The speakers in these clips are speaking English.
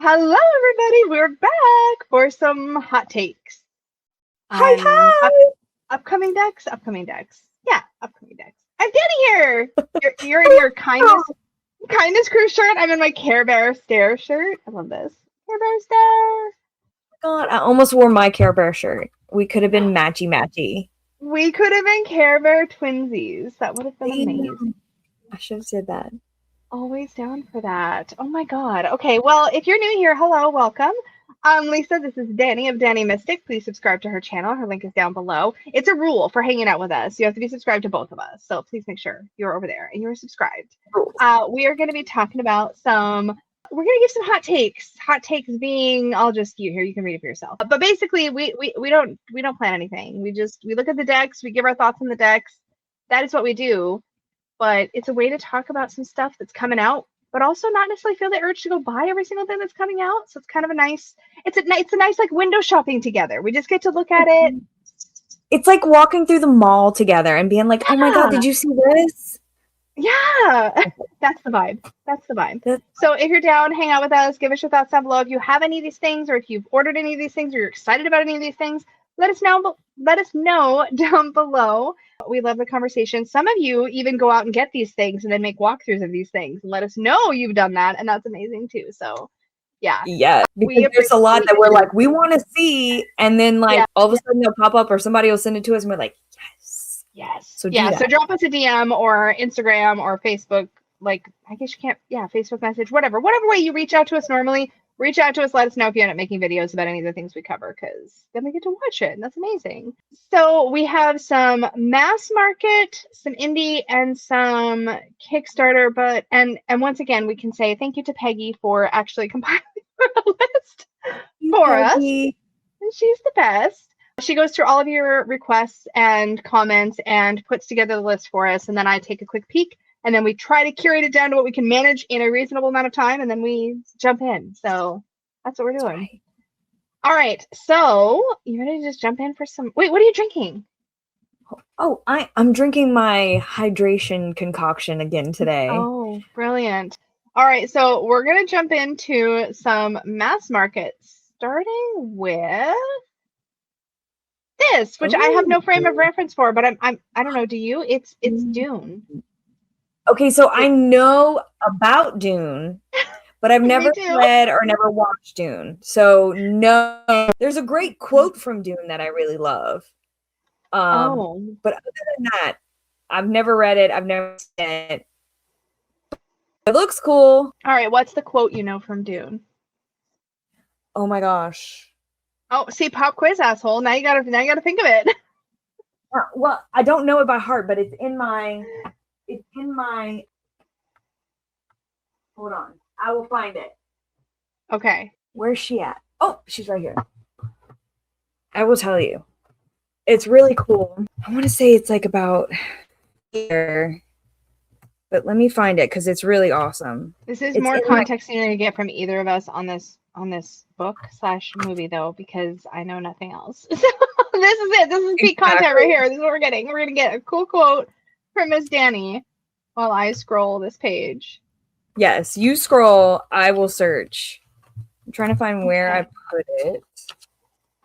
Hello, everybody. We're back for some hot takes. Hi. Upcoming decks. Yeah, upcoming decks. I'm Danny here. You're in your kindness crew shirt. I'm in my Care Bear Stare shirt. I love this. Care Bear Stare. God, I almost wore my Care Bear shirt. We could have been matchy. We could have been Care Bear twinsies. That would have been amazing. I should have said that. Always down for that. Oh my god. Okay, well, if you're new here, hello, welcome. I'm Lisa. This is Danny of Danny Mystic. Please subscribe to her channel. Her link is down below. It's a rule for hanging out with us. You have to be subscribed to both of us. So please make sure you're over there and you're subscribed. We are going to be talking about we're going to give some hot takes. Hot takes being, I'll just you here. You can read it for yourself. But basically, we don't plan anything. We look at the decks. We give our thoughts on the decks. That is what we do. But it's a way to talk about some stuff that's coming out, but also not necessarily feel the urge to go buy every single thing that's coming out. So it's kind of a nice like window shopping together. We just get to look at it. It's like walking through the mall together and being like, oh my god, did you see this? Yeah, that's the vibe. So if you're down, hang out with us, give us your thoughts down below. If you have any of these things, or if you've ordered any of these things, or you're excited about any of these things, let us know down below. We love the conversation. Some of you even go out and get these things and then make walkthroughs of these things and let us know you've done that, and that's amazing too. So yeah, because there's a lot that we're like, we want to see, and then all of a sudden they'll pop up or somebody will send it to us and we're like, yes. So so drop us a DM or Instagram or Facebook. Like, I guess you can't, Facebook message, whatever way you reach out to us normally. Reach out to us, let us know if you end up making videos about any of the things we cover, because then we get to watch it, and that's amazing. So we have some mass market, some indie, and some Kickstarter, and once again, we can say thank you to Peggy for actually compiling a list for us. And she's the best. She goes through all of your requests and comments and puts together the list for us, and then I take a quick peek. And then we try to curate it down to what we can manage in a reasonable amount of time, and then we jump in. So that's what we're doing. Right. All right. So you ready to just jump in for some? Wait, what are you drinking? Oh, I'm drinking my hydration concoction again today. Oh, brilliant. All right. So we're going to jump into some mass markets, starting with this, which I have no frame of reference for, but I don't know. Do you? It's Dune. Okay, so I know about Dune, but I've never read or never watched Dune. So no, there's a great quote from Dune that I really love. But other than that, I've never read it. I've never seen it. It looks cool. All right, what's the quote you know from Dune? Oh my gosh. Oh, see, pop quiz, asshole. Now you gotta think of it. Well, I don't know it by heart, but it's in my. Hold on. I will find it. Okay. Where's she at? Oh, she's right here. I will tell you. It's really cool. I want to say it's like about here, but let me find it because it's really awesome. This is more context than you're gonna get from either of us on this book / movie, though, because I know nothing else. So this is it. This is peak content right here. This is what we're getting. We're gonna get a cool quote from Miss Danny while I scroll this page. Yes, you scroll. I will search. I'm trying to find where I put it.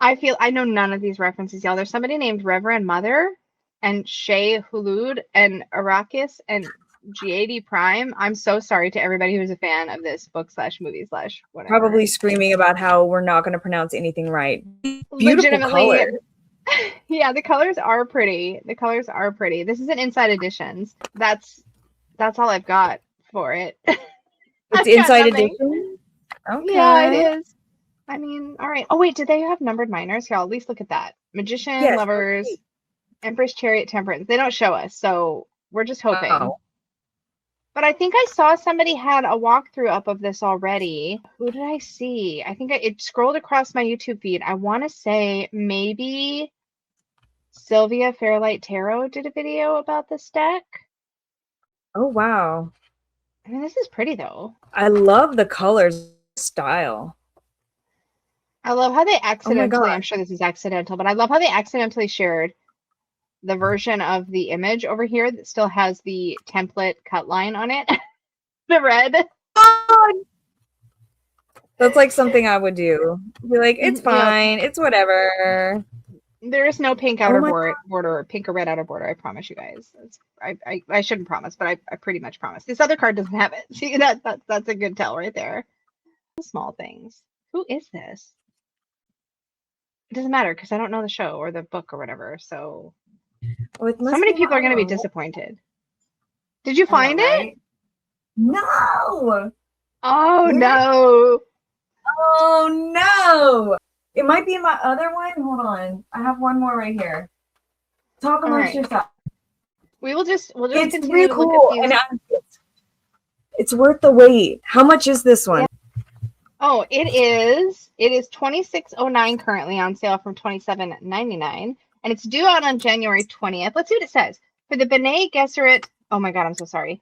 I know none of these references, y'all. There's somebody named Reverend Mother and Shay Hulud and Arrakis and GAD Prime. I'm so sorry to everybody who's a fan of this book / movie / whatever. Probably screaming about how we're not going to pronounce anything right. Beautiful color. Yeah, the colors are pretty. This is an inside editions. That's all I've got for it. It's inside edition? Okay. Yeah, it is. I mean, all right. Oh, wait, did they have numbered minors? Here, I'll at least look at that. Magician, yes, Lovers, Empress, Chariot, Temperance. They don't show us, so we're just hoping. Oh. But I think I saw somebody had a walkthrough up of this already. Who did I see? I think it scrolled across my YouTube feed. I want to say maybe Sylvia Fairlight Tarot did a video about this deck. Oh, wow. I mean, this is pretty, though. I love the colors style. I love how they accidentally, I'm sure this is accidental, but I love how they accidentally shared the version of the image over here that still has the template cut line on it. The red. That's like something I would do. Be like, it's fine. It's whatever. There is no pink outer border, pink or red outer border. I promise you guys. I shouldn't promise, but I pretty much promise. This other card doesn't have it. See, that's a good tell right there. Small things. Who is this? It doesn't matter because I don't know the show or the book or whatever. So many people are going to be disappointed. Did you find it? No. Oh no. Oh no. It might be in my other one. Hold on. I have one more right here. Talk amongst yourself. We'll just it's continue really to cool. look at these. It's worth the wait. How much is this one? Yeah. Oh, it is $26.09 currently on sale from $27.99, and it's due out on January 20th. Let's see what it says. For the Bene Gesserit, oh my god, I'm so sorry.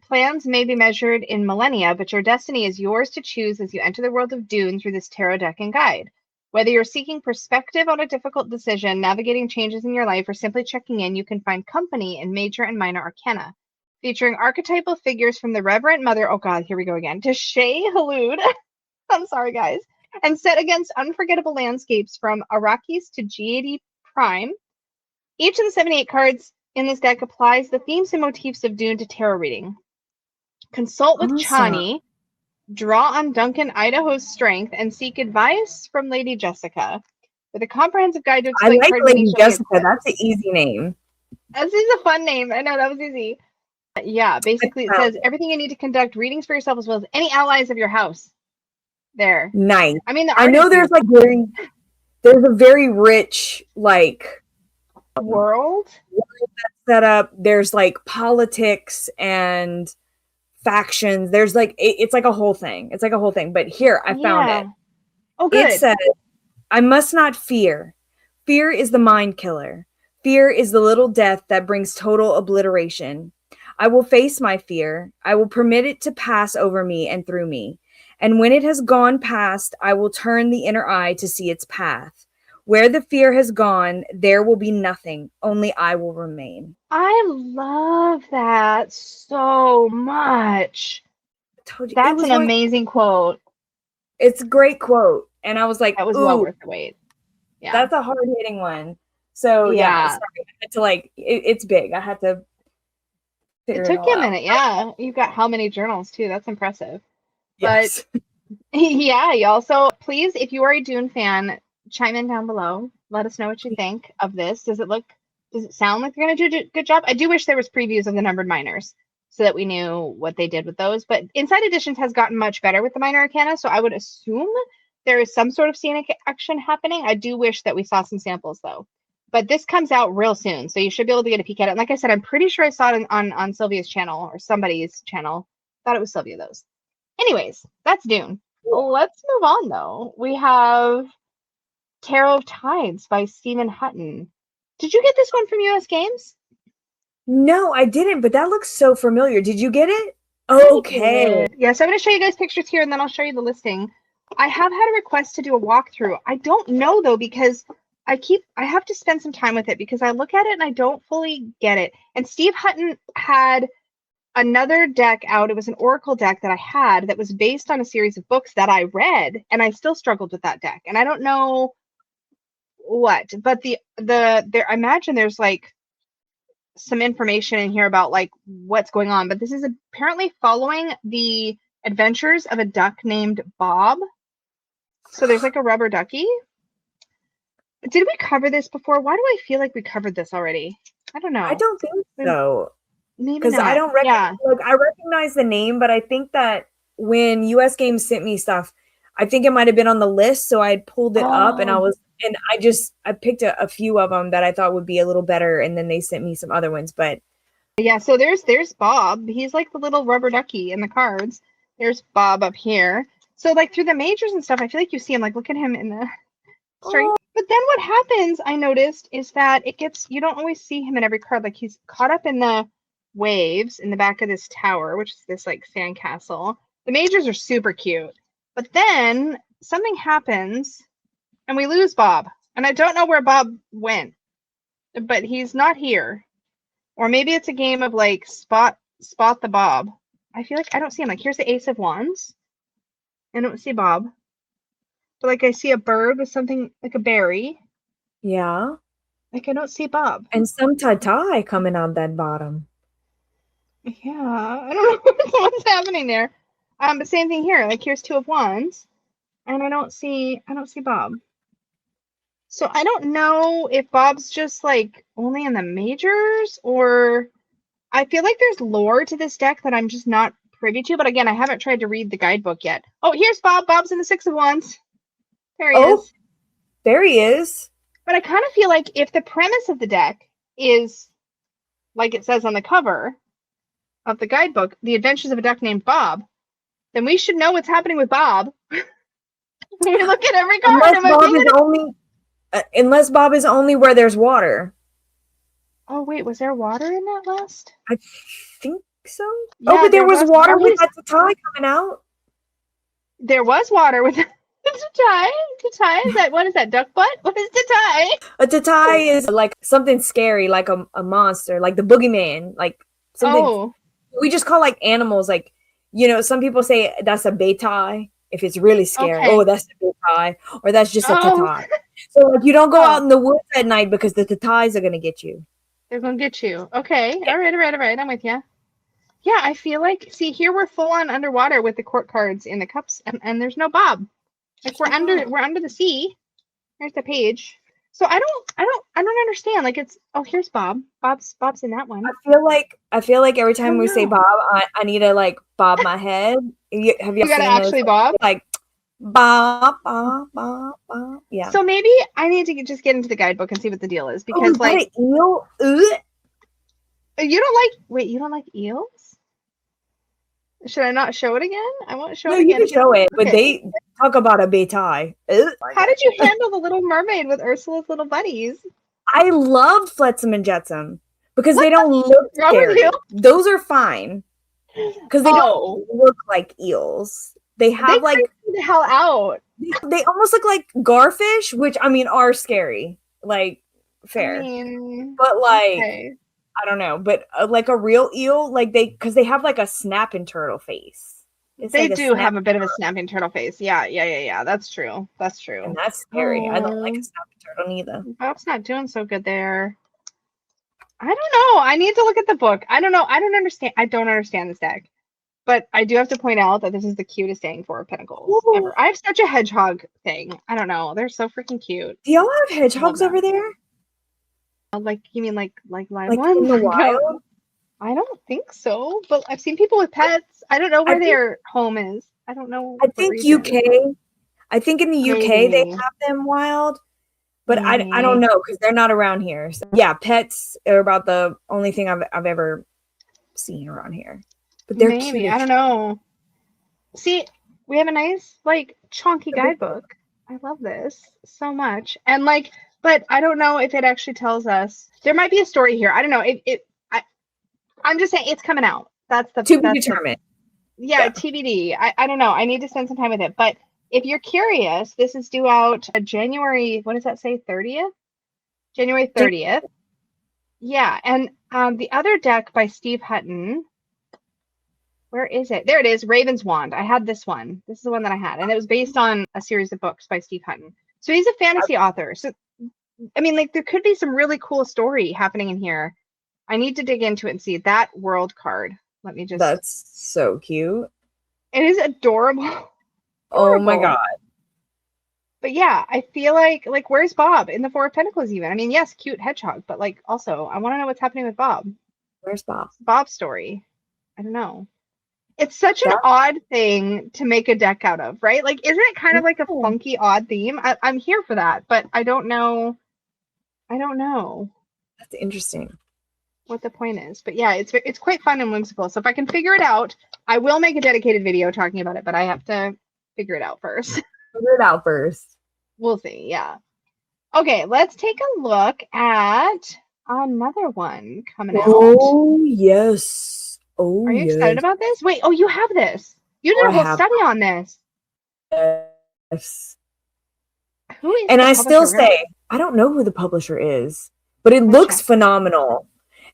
Plans may be measured in millennia, but your destiny is yours to choose as you enter the world of Dune through this tarot deck and guide. Whether you're seeking perspective on a difficult decision, navigating changes in your life, or simply checking in, you can find company in major and minor arcana. Featuring archetypal figures from the Reverend Mother, oh god, here we go again, to Shea Halud. I'm sorry, guys. And set against unforgettable landscapes from Arrakis to G80 Prime. Each of the 78 cards in this deck applies the themes and motifs of Dune to tarot reading. Consult with Chani, draw on Duncan Idaho's strength, and seek advice from Lady Jessica. With a comprehensive guide to explain card Lady Jessica. That's an easy name. This is a fun name. I know, that was easy. Yeah, basically it says everything you need to conduct readings for yourself as well as any allies of your house. There. Nice. I mean, I know there's like there's a very rich like world that's set up. There's like politics and factions. There's like it's like a whole thing. It's like a whole thing. But here I found it. Oh, good. It says, "I must not fear. Fear is the mind killer. Fear is the little death that brings total obliteration. I will face my fear. I will permit it to pass over me and through me. And when it has gone past, I will turn the inner eye to see its path. Where the fear has gone, there will be nothing. Only I will remain." I love that so much. I told you, that's an amazing quote. It's a great quote. And I was like, that was well worth the wait. Yeah. That's a hard-hitting one. So yeah, sorry, I had to like it's big. I had to figure it took you a minute, out. yeah. You've got how many journals too? That's impressive. Yes. But yeah, you also please, if you are a Dune fan, chime in down below. Let us know what you think of this. Does it sound like they're gonna do a good job? I do wish there was previews of the numbered minors so that we knew what they did with those. But Inside Editions has gotten much better with the minor arcana, so I would assume there is some sort of scenic action happening. I do wish that we saw some samples though. But this comes out real soon, so you should be able to get a peek at it. And like I said, I'm pretty sure I saw it on Sylvia's channel or somebody's channel. Thought it was Sylvia those. Anyways, that's Dune. Let's move on though. We have Tarot of Tides by Stephen Hutton. Did you get this one from US Games? No, I didn't, but that looks so familiar. Did you get it? Okay. Yeah, so I'm going to show you guys pictures here and then I'll show you the listing. I have had a request to do a walkthrough. I don't know though, because I have to spend some time with it because I look at it and I don't fully get it. And Steve Hutton had another deck out. It was an Oracle deck that I had that was based on a series of books that I read, and I still struggled with that deck. And I don't know what, but I imagine there's like some information in here about like what's going on. But this is apparently following the adventures of a duck named Bob. So there's like a rubber ducky. Did we cover this before? Why do I feel like we covered this already? I don't know. I don't think so. Maybe because I don't recognize. Like, I recognize the name, but I think that when US Games sent me stuff, I think it might have been on the list, so I had pulled it up, and I picked a few of them that I thought would be a little better, and then they sent me some other ones. But yeah, so there's Bob. He's like the little rubber ducky in the cards. There's Bob up here. So like through the majors and stuff, I feel like you see him. Like look at him in the string. But then what happens, I noticed, is that you don't always see him in every card. Like he's caught up in the waves in the back of this tower, which is this like sandcastle. The majors are super cute, but then something happens and we lose Bob, and I don't know where Bob went, but he's not here. Or maybe it's a game of like spot the Bob. I feel like I don't see him. Like here's the Ace of Wands. I don't see Bob. But like I see a bird with something like a berry. Yeah. Like I don't see Bob. And some tie coming on that bottom. Yeah, I don't know what's happening there. But same thing here. Like here's 2 of wands, and I don't see Bob. So I don't know if Bob's just like only in the majors, or I feel like there's lore to this deck that I'm just not privy to. But again, I haven't tried to read the guidebook yet. Oh, here's Bob. Bob's in the 6 of wands. There he is. There he is. But I kind of feel like if the premise of the deck is like it says on the cover of the guidebook, The Adventures of a Duck Named Bob, then we should know what's happening with Bob. When we look at every card. Unless Bob is only where there's water. Oh wait, was there water in that last? I think so. Yeah, but there was water with that tie coming out. There was water with Tatai. Tatai? Is that, what is that, duck butt? What is Tatai? A Tatai is like something scary, like a monster, like the boogeyman, like something. We just call like animals, like, you know, some people say that's a betai if it's really scary. Okay. Oh, that's a betai, or that's just a Tatai. So like you don't go out in the woods at night because the Tatais are gonna get you. They're gonna get you. Okay. All right. I'm with you. Yeah, I feel like, see, here we're full on underwater with the court cards in the cups, and there's no Bob. Like we're under the sea. There's the page. So I don't understand. Like it's, here's Bob. Bob's in that one. I feel like every time we say Bob, I need to like bob my head. You gotta actually Bob? Like Bob. Yeah. So maybe I need to just get into the guidebook and see what the deal is, because like eel. You don't like eels? Should I not show it again? I won't show it again. You can show it, but they talk about a betai. How did you handle the Little Mermaid with Ursula's little buddies? I loved Flotsam and Jetsam because they don't look scary. Those are fine because they don't look like eels. They have like the hell out. They almost look like garfish, which I mean are scary. Like fair, but like. Okay. I don't know, but like a real eel, like because they have like a snapping turtle face. They do have a bit of a snapping turtle face. Yeah. That's true. And that's scary. I don't like a snapping turtle neither. Bob's not doing so good there. I don't know. I need to look at the book. I don't know. I don't understand this deck. But I do have to point out that this is the cutest thing for Pentacles ever. I have such a hedgehog thing. I don't know. They're so freaking cute. Do y'all have hedgehogs over there? Like you mean like live like ones? In the wild? I don't think so, but I've seen people with pets. I don't know where their home is. I don't know. I think UK. I think in the UK they have them wild, but I don't know because they're not around here. So, yeah, pets are about the only thing I've ever seen around here. But they're cute. I don't know. See, we have a nice like chunky guidebook. I love this so much, and like. But I don't know if it actually tells us. There might be a story here. I don't know. I'm just saying it's coming out. That's the to be determined. Yeah, TBD. I don't know. I need to spend some time with it. But if you're curious, this is due out January. What does that say? 30th. January 30th. Yeah, and the other deck by Steve Hutton. Where is it? There it is. Raven's Wand. I had this one. This is the one that I had, and it was based on a series of books by Steve Hutton. So he's a fantasy author. So. I mean, like, there could be some really cool story happening in here. I need to dig into it and see that world card. Let me just. That's so cute. It is adorable. Oh my god. But yeah, I feel like where's Bob in the Four of Pentacles even? I mean, yes, cute hedgehog, but like also I want to know what's happening with Bob. Where's Bob? Bob's story. I don't know. It's such an odd thing to make a deck out of, right? Like, isn't it kind of like a funky, odd theme? I'm here for that, but I don't know. That's interesting. What the point is, but yeah, it's quite fun and whimsical. So if I can figure it out, I will make a dedicated video talking about it. But I have to figure it out first. We'll see. Yeah. Okay, let's take a look at another one coming out. Oh yes. Oh. Are you excited about this? Wait. Oh, you have this. You did a whole study on this. Yes. Who is? And I still say I don't know who the publisher is, but it looks phenomenal.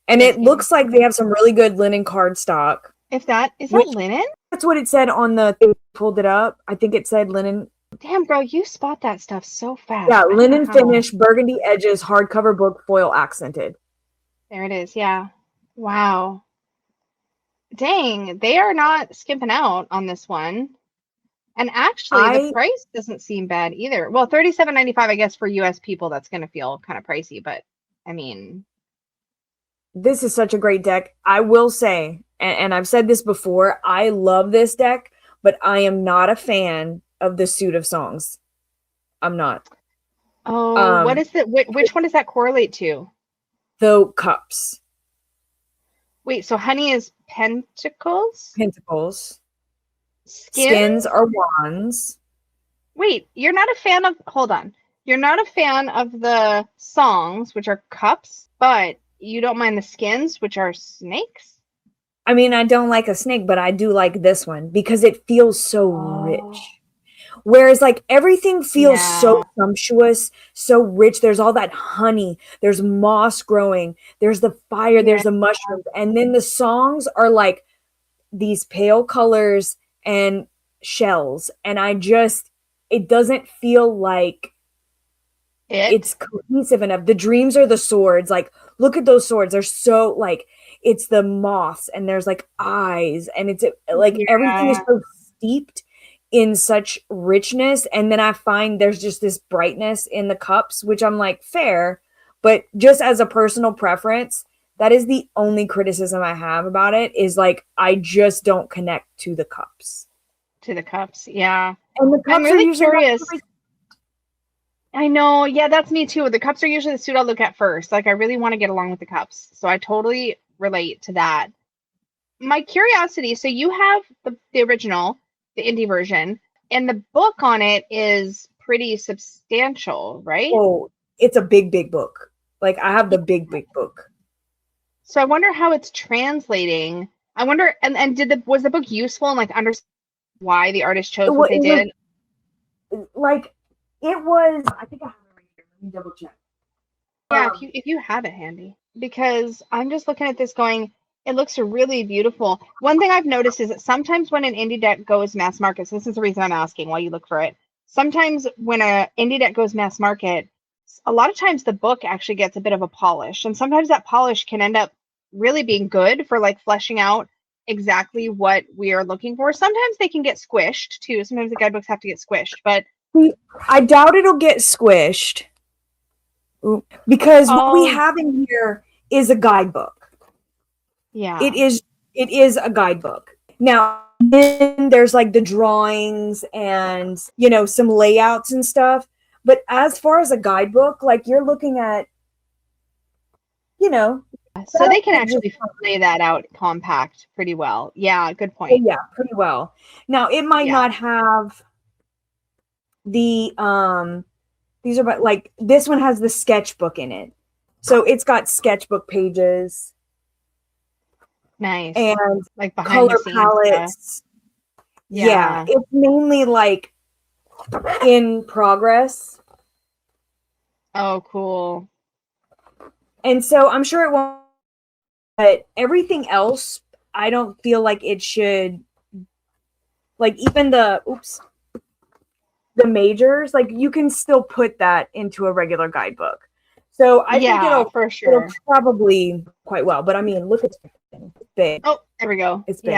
And it looks like they have some really good linen card stock. Is that linen? That's what it said on the thing. Pulled it up. I think it said linen Damn, girl, you spot that stuff so fast. Yeah, I don't linen know how. finish, burgundy edges, hardcover book, foil accented. There it is. Yeah. Wow. Dang, they are not skimping out on this one. And actually, the price doesn't seem bad either. Well, $37.95, I guess, for US people, that's going to feel kind of pricey. But I mean, this is such a great deck. I will say, and I've said this before, I love this deck, but I am not a fan of the suit of songs. I'm not. oh, what is it? Which one does that correlate to? The cups. Wait, so honey is pentacles? Pentacles. Skins? Skins are wands. Wait, you're not a fan of, hold on. You're not a fan of the songs, which are cups, but you don't mind the skins, which are snakes? I mean, I don't like a snake, but I do like this one because it feels so rich. Whereas like everything feels so sumptuous, so rich. There's all that honey. There's moss growing. There's the fire. There's the mushrooms. And then the songs are like these pale colors and shells. And it doesn't feel like it's cohesive enough. The dreams are the swords. Like, look at those swords. They're so like, it's the moths and there's like eyes and it's like everything is so steeped in such richness. And then I find there's just this brightness in the cups, which I'm like, fair. But just as a personal preference, that is the only criticism I have about it is like, I just don't connect to the cups. To the cups, yeah. And the cups I'm really are curious. I know, yeah, that's me too. The cups are usually the suit I'll look at first. Like, I really want to get along with the cups. So I totally relate to that. My curiosity, so you have the original, the indie version, and the book on it is pretty substantial, right? Oh, it's a big, big book. Like, I have the big, big book. So I wonder how it's translating. I wonder, and was the book useful and like understand why the artist chose what they did? Like, it was, I think I have it right here. Let me double check. Yeah, if you have it handy. Because I'm just looking at this going, it looks really beautiful. One thing I've noticed is that sometimes when an indie deck goes mass market, so this is the reason I'm asking while you look for it. Sometimes when an indie deck goes mass market, a lot of times the book actually gets a bit of a polish. And sometimes that polish can end up really being good for like fleshing out exactly what we are looking for. Sometimes they can get squished too. Sometimes the guidebooks have to get squished, but I doubt it'll get squished because what we have in here is a guidebook. Yeah. It is a guidebook. Now, then there's like the drawings and, you know, some layouts and stuff. But as far as a guidebook, like you're looking at, you know. So they can actually lay that out compact pretty well. Yeah, good point. Yeah, pretty well. Now, it might not have the these are like this one has the sketchbook in it, so it's got sketchbook pages, nice, and like behind color palettes. Yeah, it's mainly like in progress. Oh, cool. And so I'm sure it won't, but everything else I don't feel like it should, like even the majors, like you can still put that into a regular guidebook. So I think it'll for sure. It'll probably quite well. But I mean, look at it's big. Oh, there we go. It's big.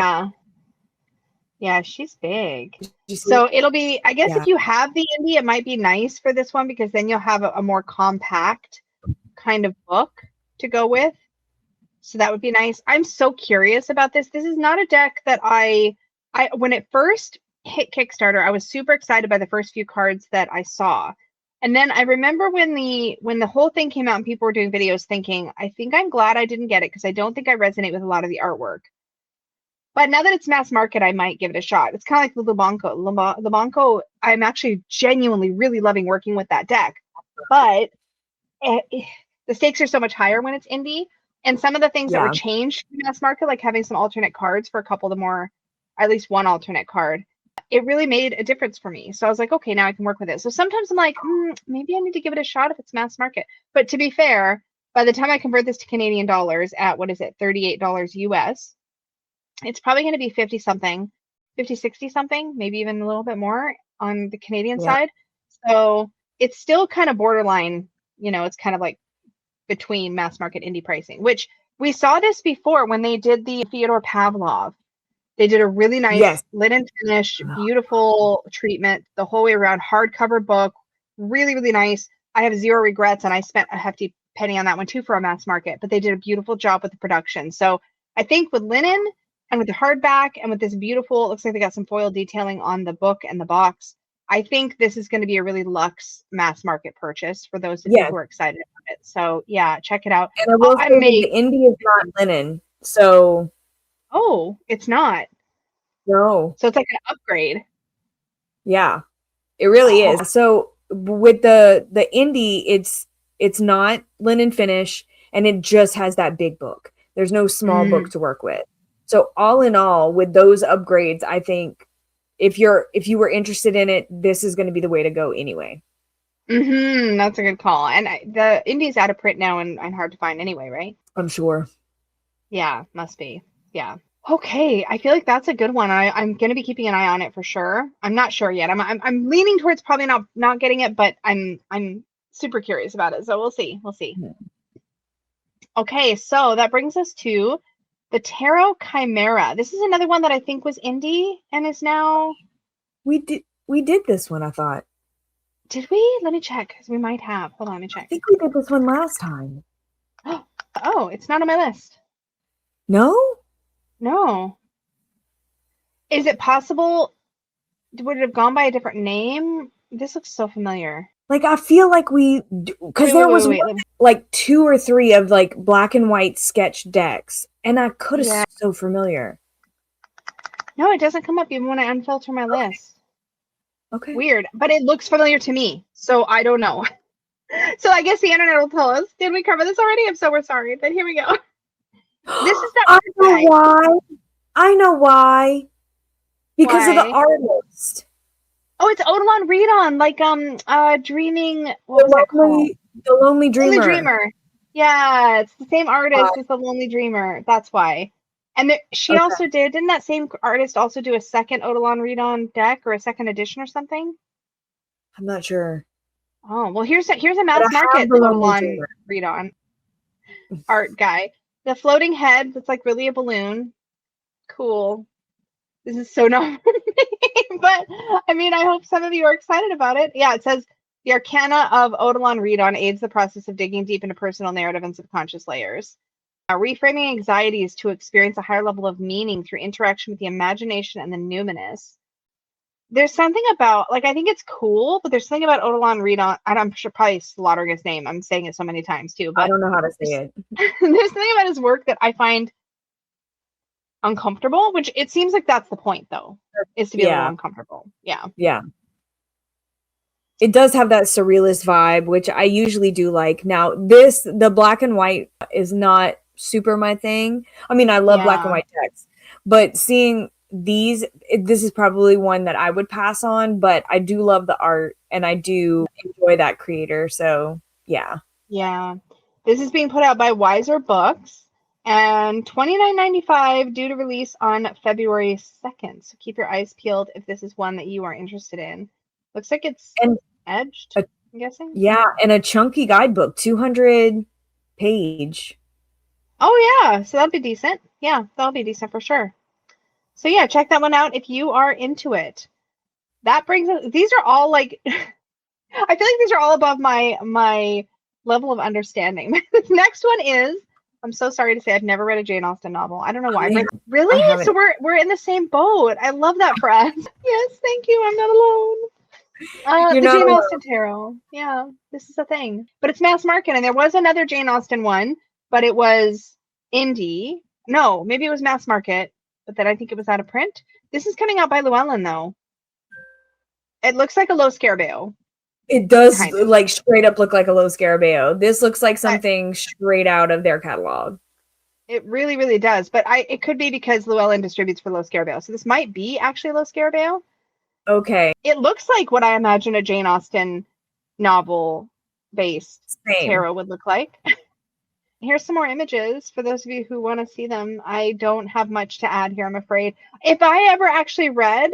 Yeah, she's big. So it'll be, I guess if you have the indie, it might be nice for this one because then you'll have a more compact kind of book to go with. So that would be nice. I'm so curious about this. This is not a deck that I when it first hit Kickstarter, I was super excited by the first few cards that I saw. And then I remember when the whole thing came out and people were doing videos thinking, I think I'm glad I didn't get it because I don't think I resonate with a lot of the artwork. But now that it's mass market, I might give it a shot. It's kind of like the Lubanco. Lubanco, I'm actually genuinely really loving working with that deck. But the stakes are so much higher when it's indie. And some of the things that were changed in mass market, like having some alternate cards for a couple of the more, at least one alternate card, it really made a difference for me. So I was like, okay, now I can work with it. So sometimes I'm like, maybe I need to give it a shot if it's mass market. But to be fair, by the time I convert this to Canadian dollars at, what is it, $38 US, it's probably going to be 50 something, 50, 60 something, maybe even a little bit more. on the Canadian side. So it's still kind of borderline, it's kind of like between mass market indie pricing, which we saw this before when they did the Fyodor Pavlov. They did a really nice linen finish, beautiful treatment the whole way around, hardcover book, really, really nice. I have zero regrets, and I spent a hefty penny on that one too for a mass market, but they did a beautiful job with the production. So I think with linen and with the hardback and with this beautiful, it looks like they got some foil detailing on the book and the box. I think this is going to be a really luxe mass market purchase for those of you who are excited about it. So yeah, check it out. And I will say the indie is not linen, so. Oh, it's not. No. So it's like an upgrade. Yeah, it really is. So with the indie, it's not linen finish, and it just has that big book. There's no small book to work with. So all in all, with those upgrades, I think if you were interested in it, this is going to be the way to go anyway. That's a good call. And the indie's out of print now and hard to find anyway, right? I'm sure. Yeah, must be. Yeah. Okay, I feel like that's a good one. I'm going to be keeping an eye on it for sure. I'm not sure yet. I'm leaning towards probably not getting it, but I'm super curious about it. So we'll see. Okay, so that brings us to the Tarot Chimera. This is another one that I think was indie and is now. We did this one, I thought. Did we? Let me check, because we might have. Hold on, let me check. I think we did this one last time. Oh, it's not on my list. No? No. Is it possible? Would it have gone by a different name? This looks so familiar. Like, I feel like because there was like 2 or 3 of like black and white sketch decks, and I could have so familiar. No, it doesn't come up even when I unfilter my list. Okay. Weird, but it looks familiar to me, so I don't know. So I guess the internet will tell us. Did we cover this already? If so, we're sorry, but here we go. This is that. I know why. Because of the artist. Oh, it's Odilon Redon, like dreaming. What was that called? The Lonely Dreamer. Lonely Dreamer. Yeah, it's the same artist as the Lonely Dreamer. That's why. And she also didn't that same artist also do a second Odilon Redon deck or a second edition or something? I'm not sure. Oh well, here's a mass market Odilon Redon art guy. The floating head that's like really a balloon. Cool. This is so not for me, but I mean, I hope some of you are excited about it. Yeah, it says the Arcana of Odilon Redon aids the process of digging deep into personal narrative and subconscious layers. Reframing anxieties to experience a higher level of meaning through interaction with the imagination and the numinous. There's something about, I think it's cool, but there's something about Odilon Redon, and I'm sure probably slaughtering his name. I'm saying it so many times too, but I don't know how to say it. There's something about his work that I find uncomfortable, which it seems like that's the point though, is to be a little uncomfortable. Yeah it does have that surrealist vibe, which I usually do like. Now the black and white is not super my thing. I mean, I love black and white text, but seeing this is probably one that I would pass on, but I do love the art and I do enjoy that creator, so yeah this is being put out by Wiser Books. And $29.95 due to release on February 2nd. So keep your eyes peeled if this is one that you are interested in. Looks like it's edged, I'm guessing. Yeah, and a chunky guidebook, 200 page. Oh, yeah. So that'll be decent. Yeah, that'll be decent for sure. So yeah, check that one out if you are into it. That brings us, these are all like, I feel like these are all above my level of understanding. This next one is, I'm so sorry to say I've never read a Jane Austen novel. I don't know why. Really? So we're in the same boat. I love that for us. Yes, thank you. I'm not alone. The Jane Austen tarot. Yeah, this is a thing. But it's mass market, and there was another Jane Austen one, but it was indie. No, maybe it was mass market, but then I think it was out of print. This is coming out by Llewellyn, though. It looks like a Lo Scarabeo. It does like straight up look like a Lo Scarabeo. This looks like something straight out of their catalog. It really, really does. But it could be because Llewellyn distributes for Lo Scarabeo. So this might be actually Lo Scarabeo. Okay. It looks like what I imagine a Jane Austen novel-based tarot would look like. Here's some more images for those of you who want to see them. I don't have much to add here, I'm afraid. If I ever actually read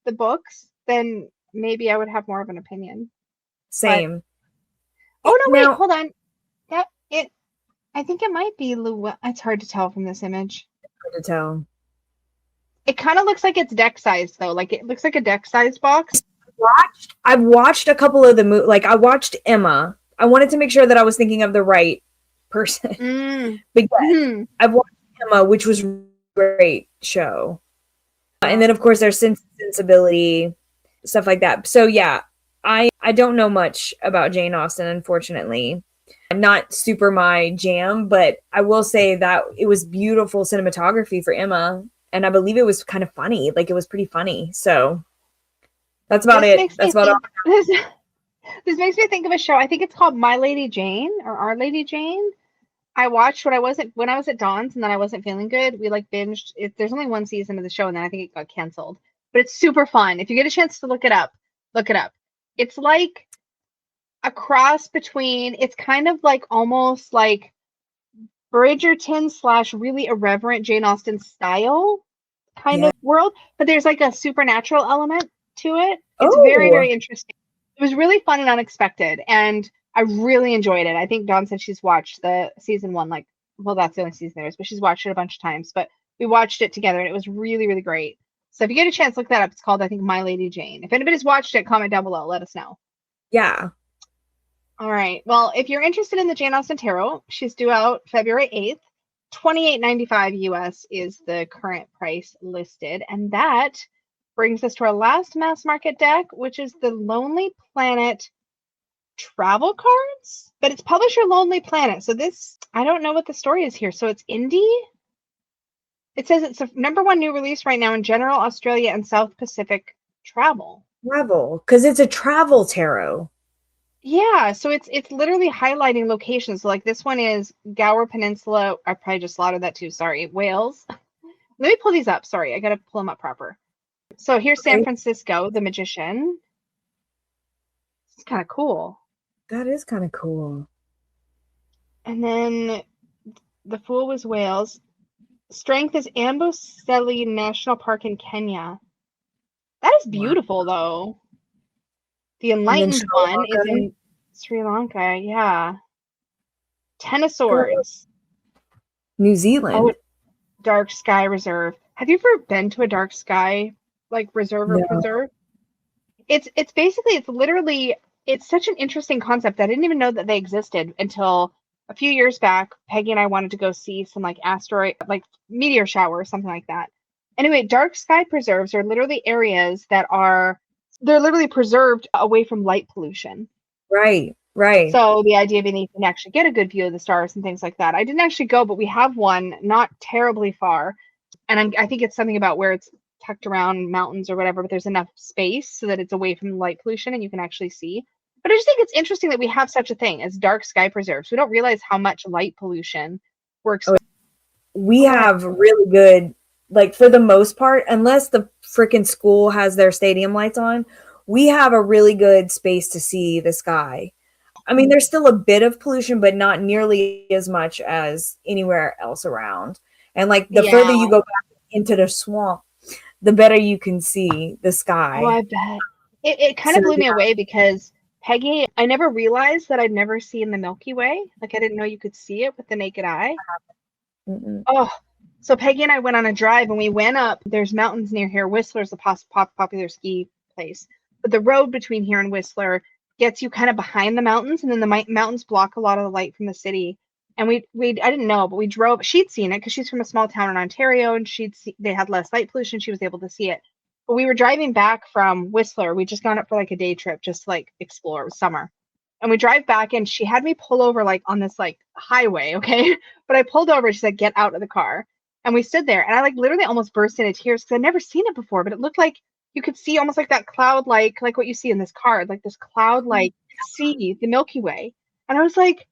the books, then maybe I would have more of an opinion. Same. But, oh no, now, wait, hold on. I think it might be Llewellyn. It's hard to tell from this image. Hard to tell. It kind of looks like it's deck size though. Like it looks like a deck size box. I've watched a couple of the like I watched Emma. I wanted to make sure that I was thinking of the right person. But yes, I've watched Emma, which was a great show. And then of course there's Sensibility, stuff like that. So yeah, I don't know much about Jane Austen, unfortunately. Not super my jam, but I will say that it was beautiful cinematography for Emma, and I believe it was kind of funny. Like it was pretty funny. So that's about it. That's about all. This makes me think of a show. I think it's called My Lady Jane or Our Lady Jane. I watched when I was at Dawn's and then I wasn't feeling good. We like binged it. There's only one season of the show and then I think it got canceled. But it's super fun. If you get a chance to look it up, look it up. It's like a cross between, it's kind of like almost like Bridgerton / really irreverent Jane Austen style kind of world, but there's like a supernatural element to it. It's very, very interesting. It was really fun and unexpected, and I really enjoyed it. I think Dawn said she's watched the season 1, like, well, that's the only season there is, but she's watched it a bunch of times. But we watched it together, and it was really, really great. So if you get a chance, look that up. It's called, I think, My Lady Jane. If anybody's watched it, comment down below. Let us know. Yeah. All right. Well, if you're interested in the Jane Austen Tarot, she's due out February 8th. $28.95 US is the current price listed. And that brings us to our last mass market deck, which is the Lonely Planet travel cards, but it's publisher Lonely Planet. So this, I don't know what the story is here. So it's indie. It says it's a #1 new release right now in general Australia and South Pacific travel. Travel, because it's a travel tarot. Yeah, so it's literally highlighting locations. So like this one is Gower Peninsula. I probably just slaughtered that too. Sorry, Wales. Let me pull these up. Sorry, I gotta pull them up proper. So here's San Francisco, the Magician. It's kind of cool. That is kind of cool. And then the Fool was Wales. Strength is Amboseli National Park in Kenya. That is beautiful, though. The Enlightened one is in Sri Lanka. Yeah. Ten of Swords. New Zealand. Oh, Dark Sky Reserve. Have you ever been to a Dark Sky like reserve or preserve? It's basically, it's literally, it's such an interesting concept. I didn't even know that they existed until a few years back. Peggy and I wanted to go see some like asteroid, like meteor shower or something like that. Anyway, dark sky preserves are literally areas that are, they're literally preserved away from light pollution. Right, right. So the idea being you can actually get a good view of the stars and things like that. I didn't actually go, but we have one not terribly far. And I think it's something about where it's tucked around mountains or whatever, but there's enough space so that it's away from light pollution and you can actually see. But I just think it's interesting that we have such a thing as dark sky preserves. We don't realize how much light pollution works. We have really good, like for the most part, unless the freaking school has their stadium lights on, we have a really good space to see the sky. I mean, there's still a bit of pollution, but not nearly as much as anywhere else around. And like the further you go back into the swamp, the better you can see the sky. Oh, I bet. It kind of blew me away because Peggy, I never realized that I'd never seen the Milky Way. Like I didn't know you could see it with the naked eye. Oh, so Peggy and I went on a drive and we went up. There's mountains near here. Whistler's a popular ski place. But the road between here and Whistler gets you kind of behind the mountains, and then the mountains block a lot of the light from the city. And I didn't know, but we drove. She'd seen it because she's from a small town in Ontario, and they had less light pollution. She was able to see it. But we were driving back from Whistler. We'd just gone up for like a day trip, just to like explore. It was summer. And we drive back, and she had me pull over like on this like highway, okay? But I pulled over. She said, "Get out of the car." And we stood there, and I like literally almost burst into tears because I'd never seen it before. But it looked like you could see almost like that cloud, like what you see in this card, like this cloud, like see the Milky Way. And I was like,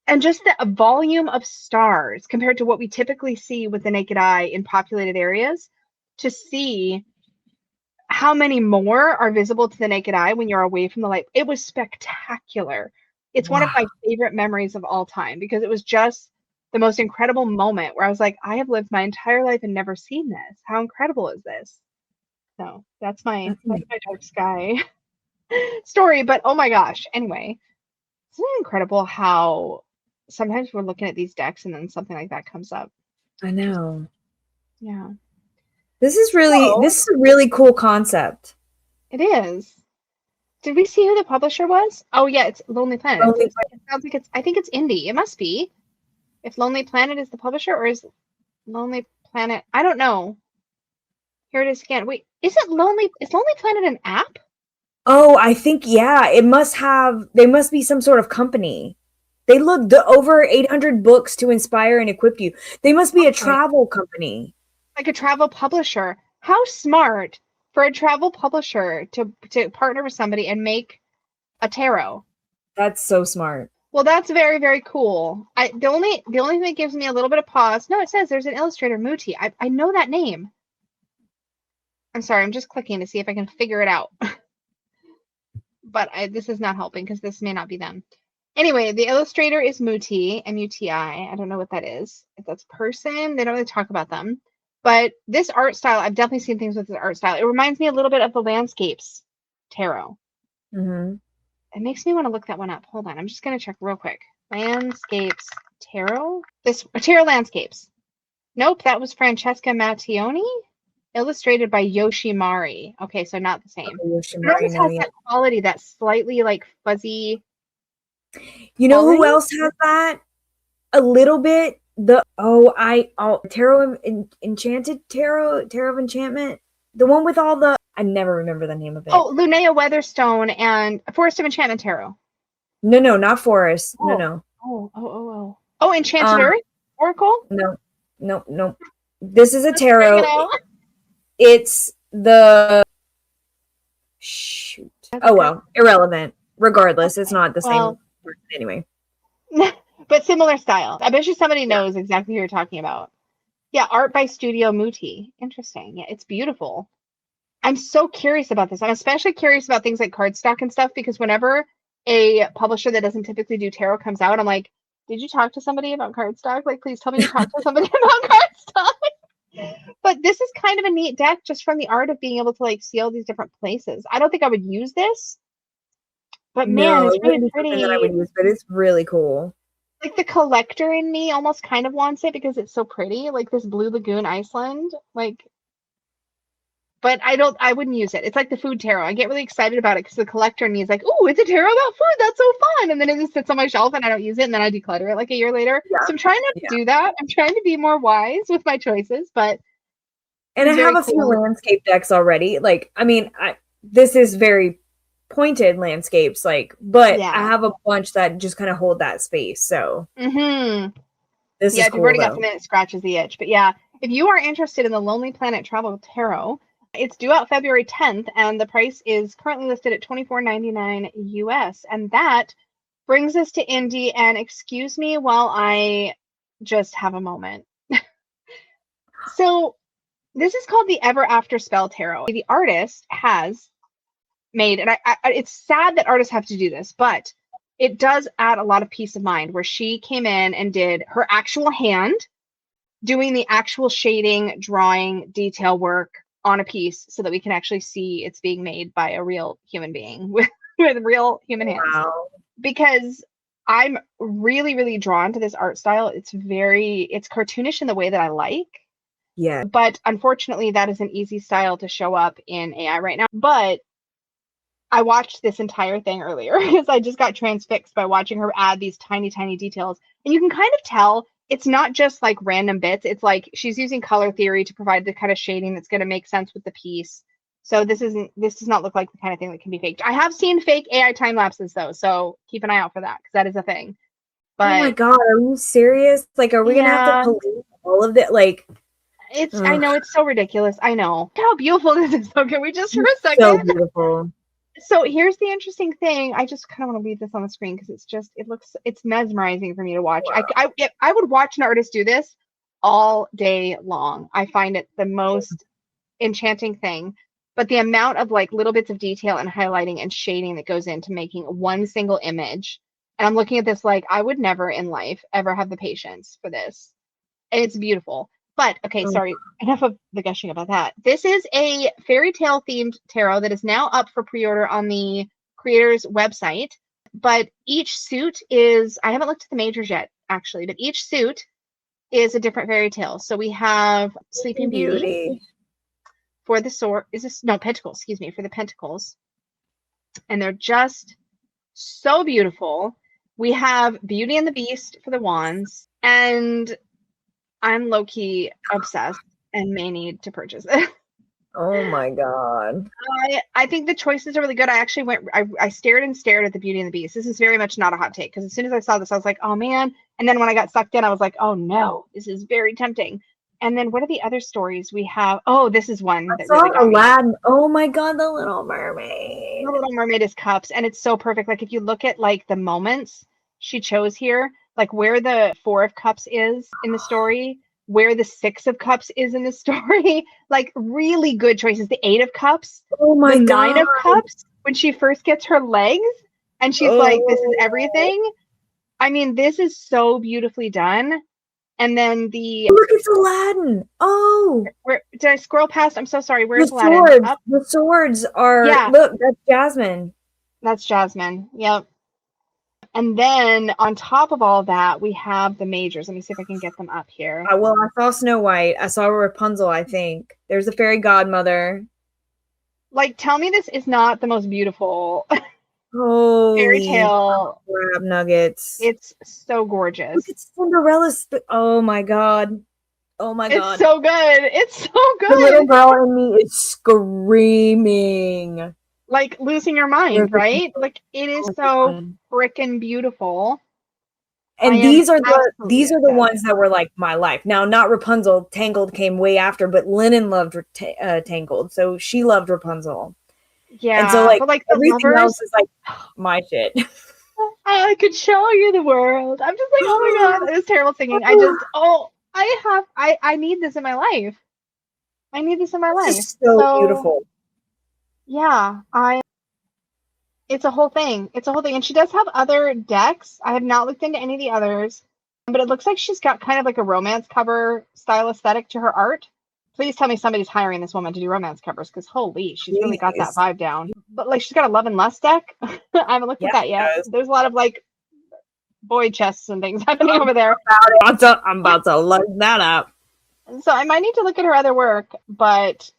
and just the volume of stars compared to what we typically see with the naked eye in populated areas, to see how many more are visible to the naked eye when you're away from the light. It was spectacular. It's one of my favorite memories of all time because it was just the most incredible moment where I was like, I have lived my entire life and never seen this. How incredible is this? So that's my That's dark sky story. But oh my gosh. Anyway, isn't it incredible how sometimes we're looking at these decks and then something like that comes up? I know. Yeah. This is a really cool concept. It is. Did we see who the publisher was? Oh yeah, it's Lonely Planet. It sounds like I think it's indie. It must be. If Lonely Planet is the publisher, or is Lonely Planet, I don't know. Here it is again. Wait, is Lonely Planet an app? Oh, I think, yeah, they must be some sort of company. They look over 800 books to inspire and equip you. They must be a travel company. Like a travel publisher. How smart for a travel publisher to partner with somebody and make a tarot. That's so smart. Well, that's very, very cool. The only thing that gives me a little bit of pause. No, it says there's an illustrator, Muti. I know that name. I'm sorry, I'm just clicking to see if I can figure it out. But this is not helping because this may not be them. Anyway, the illustrator is Muti, M-U-T-I. I don't know what that is. If that's a person, they don't really talk about them. But this art style, I've definitely seen things with this art style. It reminds me a little bit of the Landscapes tarot. Mm-hmm. It makes me want to look that one up. Hold on, I'm just going to check real quick. Landscapes tarot? Tarot Landscapes. Nope, that was Francesca Mattioni. Illustrated by Yoshimari. Okay, so not the same. Yoshimari, it has that quality, that slightly like fuzzy. You know who else has that? A little bit. Tarot Enchanted Tarot of Enchantment. The one with all the, I never remember the name of it. Oh, Linnea Weatherstone and Forest of Enchantment Tarot. No, not Forest. No. Oh, Enchanted Earth Oracle? No. This is a tarot. It's the shoot. Oh well, irrelevant. Regardless, it's not the same person anyway. But similar style. I bet you somebody knows exactly who you're talking about. Yeah, art by Studio Muti. Interesting. Yeah, it's beautiful. I'm so curious about this. I'm especially curious about things like cardstock and stuff because whenever a publisher that doesn't typically do tarot comes out, I'm like, did you talk to somebody about cardstock? Like, please tell me you talked to somebody about cardstock. But this is kind of a neat deck just from the art of being able to like see all these different places. I don't think I would use this, but man, it's really pretty. That I would use, but it's really cool. Like the collector in me almost kind of wants it because it's so pretty, like this Blue Lagoon Iceland, like. But I wouldn't use it. It's like the food tarot. I get really excited about it because the collector in me is like, oh, it's a tarot about food. That's so fun. And then it just sits on my shelf and I don't use it. And then I declutter it like a year later. Yeah. So I'm trying not to do that. I'm trying to be more wise with my choices. But and I have a few landscape decks already. Like, I mean, this is very pointed landscapes, like, but I have a bunch that just kind of hold that space. So this is cool. If you've already got something that scratches the itch. But yeah, if you are interested in the Lonely Planet Travel Tarot, it's due out February 10th, and the price is currently listed at $24.99 US. And that brings us to indie. And excuse me while I just have a moment. So this is called the Ever After Spell Tarot. The artist has made, and it's sad that artists have to do this, but it does add a lot of peace of mind where she came in and did her actual hand, doing the actual shading, drawing, detail work on a piece so that we can actually see it's being made by a real human being with real human hands. Wow. Because I'm really, really drawn to this art style. It's cartoonish in the way that I like. Yeah. But unfortunately, that is an easy style to show up in AI right now. But I watched this entire thing earlier because I just got transfixed by watching her add these tiny, tiny details. And you can kind of tell it's not just like random bits. It's like she's using color theory to provide the kind of shading that's going to make sense with the piece. So this does not look like the kind of thing that can be faked. I have seen fake AI time lapses though, so keep an eye out for that because that is a thing. But, oh my god, are you serious? Like, are we gonna have to police all of that? Like, I know it's so ridiculous. I know. Look how beautiful this is. So can we just for a second? So beautiful. So here's the interesting thing. I just kind of want to leave this on the screen because it's mesmerizing for me to watch. Wow. I would watch an artist do this all day long. I find it the most enchanting thing. But the amount of like little bits of detail and highlighting and shading that goes into making one single image. And I'm looking at this like I would never in life ever have the patience for this. And it's beautiful. But okay, sorry, enough of the gushing about that. This is a fairy tale themed tarot that is now up for pre-order on the creator's website. But each suit is, I haven't looked at the majors yet, actually, but each suit is a different fairy tale. So we have Sleeping Beauty for the sword. Is this, no, Pentacles, excuse me, for the Pentacles. And they're just so beautiful. We have Beauty and the Beast for the wands. And I'm low-key obsessed and may need to purchase it. Oh my God. I think the choices are really good. I actually I stared and stared at the Beauty and the Beast. This is very much not a hot take, because as soon as I saw this, I was like, oh man. And then when I got sucked in, I was like, oh no, this is very tempting. And then what are the other stories we have? Oh, this is one that really got Aladdin. Me. Oh my God, the Little Mermaid. The Little Mermaid is cups, and it's so perfect. Like if you look at like the moments she chose here, like where the 4 of Cups is in the story, where the 6 of Cups is in the story, like really good choices. The 8 of Cups, oh my the God. 9 of Cups, when she first gets her legs and she's like, this is everything. I mean, this is so beautifully done. And then the look, it's Aladdin. Oh, where did I scroll past? I'm so sorry. Where's the Aladdin? swords? The swords are, look, that's Jasmine. That's Jasmine. Yep. And then on top of all that, we have the majors. Let me see if I can get them up here. Well, I saw Snow White. I saw Rapunzel, I think. There's a fairy godmother. Like, tell me this is not the most beautiful fairy tale. Crab nuggets. It's so gorgeous. Look at Cinderella's. Oh my God. Oh my God. It's so good. It's so good. The little girl in me is screaming. Like losing your mind, right? Like it is so freaking beautiful. And these are the ones that were like my life. Now, not Rapunzel. Tangled came way after, but Lennon loved Tangled, so she loved Rapunzel. Yeah, and so like everything else is like my shit. I could show you the world. I'm just like, oh my God, it was terrible singing. I need this in my life. I need this in my life. It's so beautiful. Yeah, it's a whole thing. It's a whole thing. And she does have other decks. I have not looked into any of the others, but it looks like she's got kind of like a romance cover style aesthetic to her art. Please tell me somebody's hiring this woman to do romance covers, because holy, she's really got that vibe down. But like she's got a Love and Lust deck. I haven't looked at that yet. There's a lot of like boy chests and things happening over there. I'm about to look that up. So I might need to look at her other work, but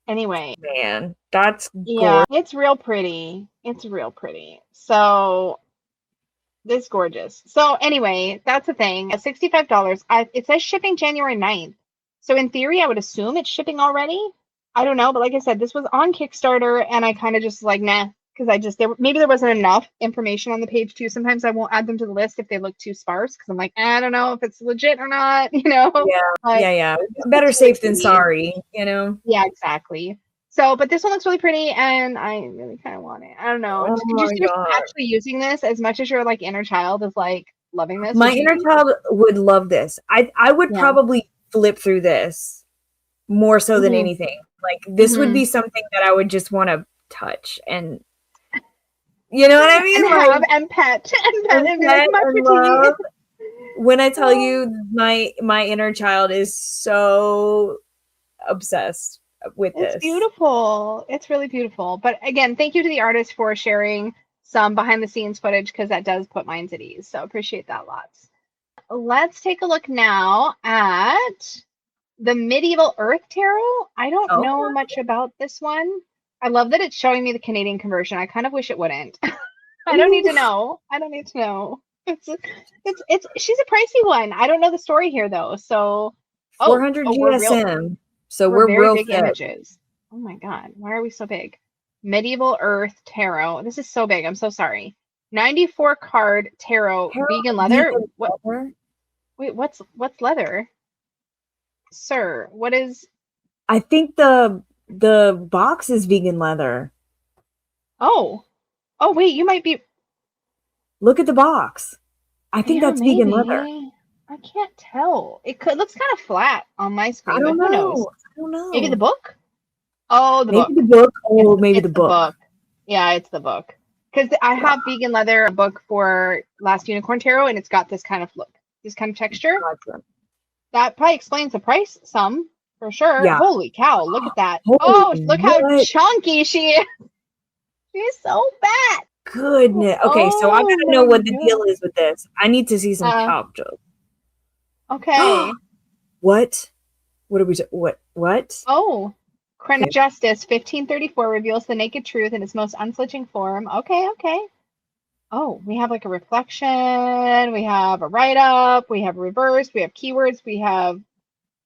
anyway, man, that's gorgeous. It's real pretty. It's real pretty. So it's gorgeous. So anyway, that's the thing. At $65, it says shipping January 9th. So in theory, I would assume it's shipping already. I don't know, but like I said, this was on Kickstarter, and I kind of just like nah, because maybe there wasn't enough information on the page too. Sometimes I won't add them to the list if they look too sparse, because I'm like, I don't know if it's legit or not, you know. Yeah. Better safe than sorry, you know. Yeah, exactly. So, but this one looks really pretty, and I really kind of want it. I don't know. Just actually using this as much as your like inner child is like loving this. My inner child would love this. I would probably flip through this more so than anything. Like this would be something that I would just want to touch, and you know what I mean? And pet and be like, my when I tell you my inner child is so obsessed with this. It's beautiful. It's really beautiful. But again, thank you to the artist for sharing some behind the scenes footage, because that does put minds at ease. So appreciate that lots. Let's take a look now at the Medieval Earth Tarot. I don't know much about this one. I love that it's showing me the Canadian conversion. I kind of wish it wouldn't. I don't need to know. It's she's a pricey one. I don't know the story here though. So 400 GSM. So we're very real big images. Oh my God, why are we so big? Medieval Earth Tarot. This is so big. I'm so sorry. 94 card tarot, vegan leather. What? Wait, what's leather? Sir, what is? I think the box is vegan leather. Oh wait, you might be. Look at the box. I think that's maybe vegan leather. I can't tell. It looks kind of flat on my screen. I don't know. Who knows? I don't know. Maybe the book. Oh, the book. Maybe the book. Oh, maybe the book. Yeah, it's the book. Because I have vegan leather, a book for Last Unicorn Tarot, and it's got this kind of look, this kind of texture. That probably explains the price some, for sure. Yeah. Holy cow, look at that. Holy Oh, look how what? chunky she is. She's so fat. Goodness. Okay, so I Oh gotta know my what the God. deal is with this. I need to see some top jokes. Okay. What? What are we? What? Oh, Crown of Justice, 1534 reveals the naked truth in its most unflinching form. Okay, okay. Oh, we have like a reflection, we have a write-up, we have a reverse, we have keywords, we have,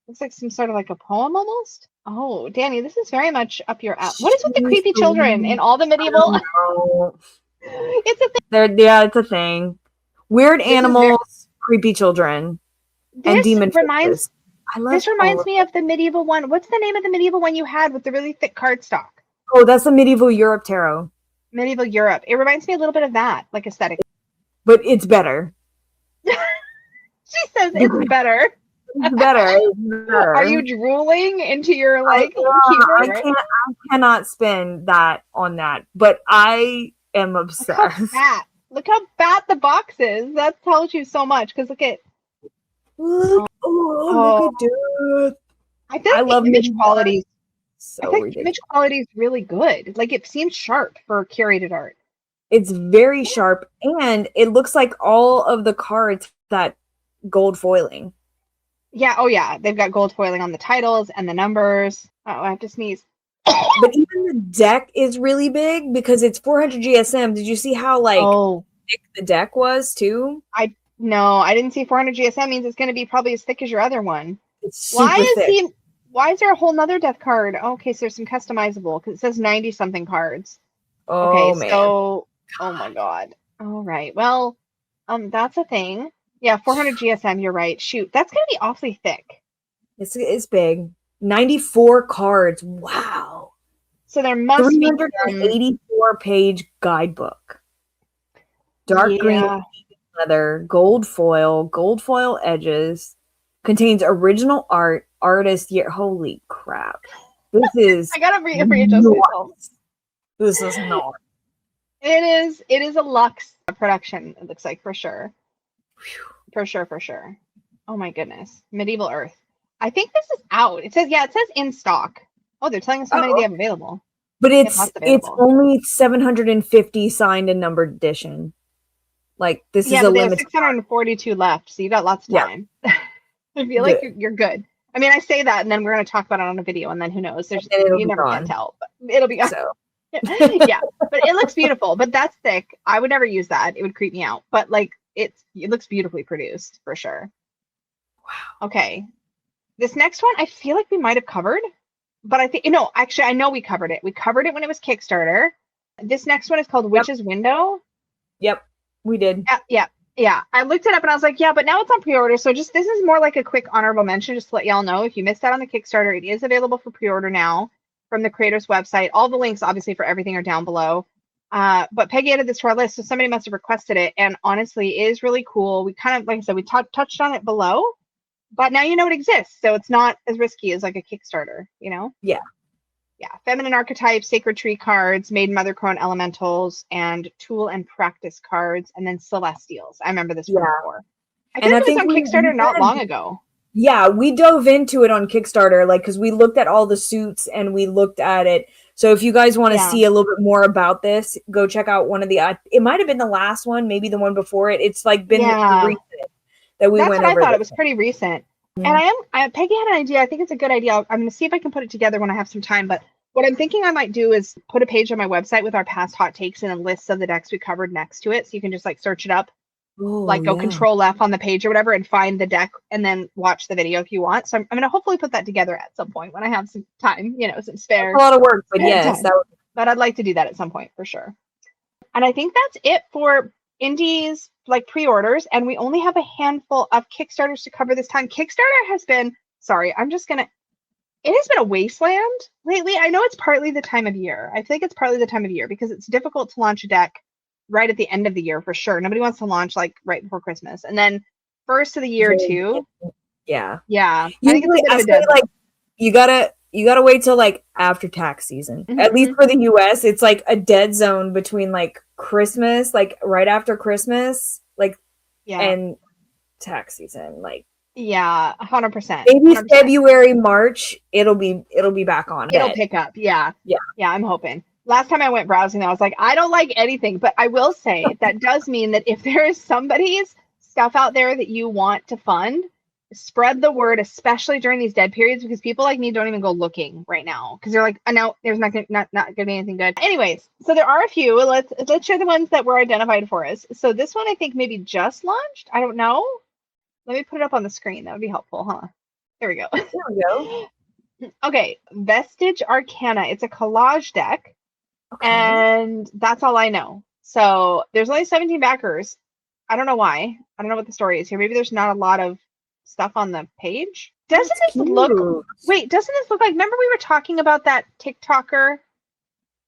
looks like some sort of like a poem almost. Oh, Danny, this is very much up your alley. What is with the creepy children in all the medieval? It's a thing. Yeah, it's a thing. Weird This is animals, creepy children, and This demon reminds faces. I love this all reminds of me of the medieval one. What's the name of the medieval one you had with the really thick cardstock? Oh, that's the medieval Europe tarot. Medieval Europe. It reminds me a little bit of that, like aesthetic. But it's better. She says it's better. It's better. It's better. Are you drooling into your I keyboard? I cannot spend that on that. But I am obsessed. Look how fat the box is. That tells you so much. Because look at look at that. I feel like the image quality. So I think the image quality is really good. Like it seems sharp for curated art. It's very sharp, and it looks like all of the cards that gold foiling. Yeah. Oh yeah. They've got gold foiling on the titles and the numbers. Oh, I have to sneeze. But even the deck is really big because it's 400 GSM. Did you see how thick the deck was too? No, I didn't see 400 GSM means it's going to be probably as thick as your other one. It's super thick. Why is there a whole nother death card? Oh, okay, so there's some customizable because it says 90 something cards. Oh, okay, man. So oh my god. All right. Well, that's a thing. Yeah, 400 GSM, you're right. Shoot, that's going to be awfully thick. It's big. 94 cards. Wow. So there must be 384 page guidebook. Dark green leather, gold foil edges, contains original art, artist year. Holy crap. This is I gotta readjust myself. This is not. It is a luxe production, it looks like, for sure. For sure. Oh my goodness. Medieval Earth. I think this is out. It says in stock. Oh, they're telling us how many they have available. But it's only 750 signed and numbered edition. Like this is a limit. 642 left, so you got lots of time. I feel like you're good. I mean, I say that, and then we're going to talk about it on a video, and then who knows? You never can tell, but it'll be gone. So. Yeah, but it looks beautiful. But that's thick. I would never use that. It would creep me out. But like, it looks beautifully produced for sure. Wow. Okay, this next one, I feel like we might have covered, but I think actually, I know we covered it. We covered it when it was Kickstarter. This next one is called Witch's Window. Yep, we did. Yeah. I looked it up and I was like, yeah, but now it's on pre-order. So this is more like a quick honorable mention, just to let y'all know. If you missed out on the Kickstarter, it is available for pre-order now from the creator's website. All the links, obviously, for everything are down below. But Peggy added this to our list, so somebody must have requested it. And honestly, it is really cool. We kind of, like I said, we touched on it below, but now you know it exists. So it's not as risky as like a Kickstarter, you know? Yeah. Yeah, feminine archetypes, sacred tree cards, maiden, mother, crone, elementals, and tool and practice cards, and then celestials. I remember this from before. I think it was on Kickstarter not long ago. Yeah, we dove into it on Kickstarter, because we looked at all the suits and we looked at it. So if you guys want to see a little bit more about this, go check out one of the. It might have been the last one, maybe the one before it. It's been recent that we went over. That's what I thought. It was pretty recent. And Peggy had an idea. I think it's a good idea. I'm going to see if I can put it together when I have some time. But what I'm thinking I might do is put a page on my website with our past hot takes and a list of the decks we covered next to it. So you can just search it up, go Control F on the page or whatever and find the deck and then watch the video if you want. So I'm going to hopefully put that together at some point when I have some time, some spare. That's a lot of work, but yes. But I'd like to do that at some point for sure. And I think that's it for indies pre-orders, and we only have a handful of Kickstarters to cover this time. Kickstarter has been, it has been a wasteland lately. I know it's partly the time of year. I think it's partly the time of year because it's difficult to launch a deck right at the end of the year for sure. Nobody wants to launch right before Christmas, and then first of the year too. Yeah. I think it's a bit of a you gotta wait till after tax season. Mm-hmm. At least for the US, it's a dead zone between Christmas, right after Christmas, and tax season. Yeah, 100%. Maybe 100%. February, March, it'll be back on. It'll pick up. Yeah. Yeah. Yeah, I'm hoping. Last time I went browsing, I was like, I don't like anything, but I will say that does mean that if there is somebody's stuff out there that you want to fund, spread the word, especially during these dead periods, because people like me don't even go looking right now because they're like, oh, no, there's not gonna be anything good. Anyways, so there are a few. Let's share the ones that were identified for us. So this one I think maybe just launched. I don't know. Let me put it up on the screen. That would be helpful, huh? There we go. There we go. Okay, Vestige Arcana. It's a collage deck. Okay. And that's all I know. So there's only 17 backers. I don't know why. I don't know what the story is here. Maybe there's not a lot of stuff on the page. Doesn't this look... Wait, doesn't this look like... Remember we were talking about that TikToker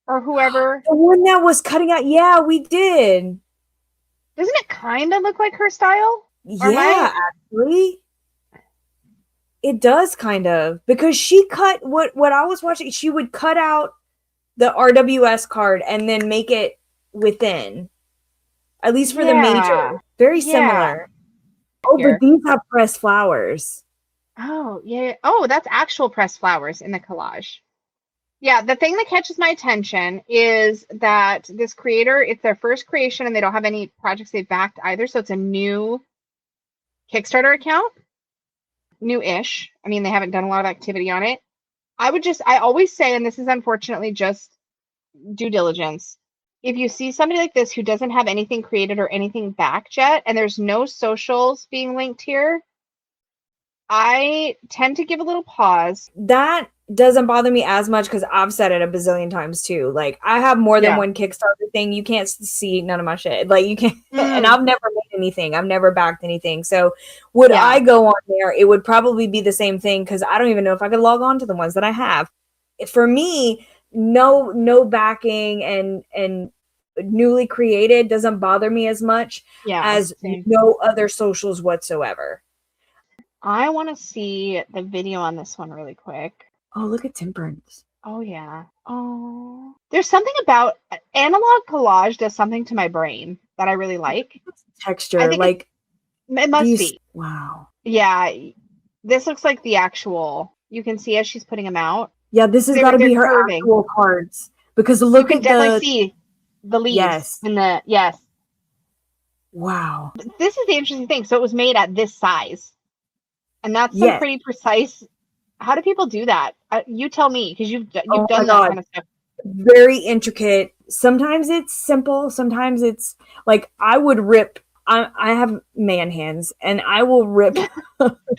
or whoever? The one that was cutting out... Yeah, we did. Doesn't it kind of look like her style? Yeah, actually. It does kind of. Because she cut... What I was watching, she would cut out the RWS card and then make it within. At least for the major. Very similar. Oh, but these have pressed flowers. Oh, yeah. Oh, that's actual pressed flowers in the collage. Yeah, the thing that catches my attention is that this creator, it's their first creation and they don't have any projects they've backed either. So it's a new Kickstarter account. New-ish. I mean, they haven't done a lot of activity on it. I always say, and this is unfortunately just due diligence, if you see somebody like this who doesn't have anything created or anything backed yet, and there's no socials being linked here, I tend to give a little pause. That doesn't bother me as much because I've said it a bazillion times too. Like, I have more than one Kickstarter thing. You can't see none of my shit. Like, you can't, and I've never made anything. I've never backed anything. So would I go on there? It would probably be the same thing because I don't even know if I could log on to the ones that I have. For me, no backing and newly created doesn't bother me as much as no other socials whatsoever. I want to see the video on this one really quick. Oh, look at Temperance. Oh, yeah. Oh, there's something about analog collage does something to my brain that I really like. Texture, like it must be. Wow. Yeah, this looks like the actual. You can see as she's putting them out. Yeah, this has got to be her actual cards because look at definitely see the leaves and the Wow. This is the interesting thing. So it was made at this size, and that's some pretty precise. How do people do that? You tell me, because you've done that kind of stuff. Very intricate. Sometimes it's simple. Sometimes it's like I would rip. I have man hands, and I will rip.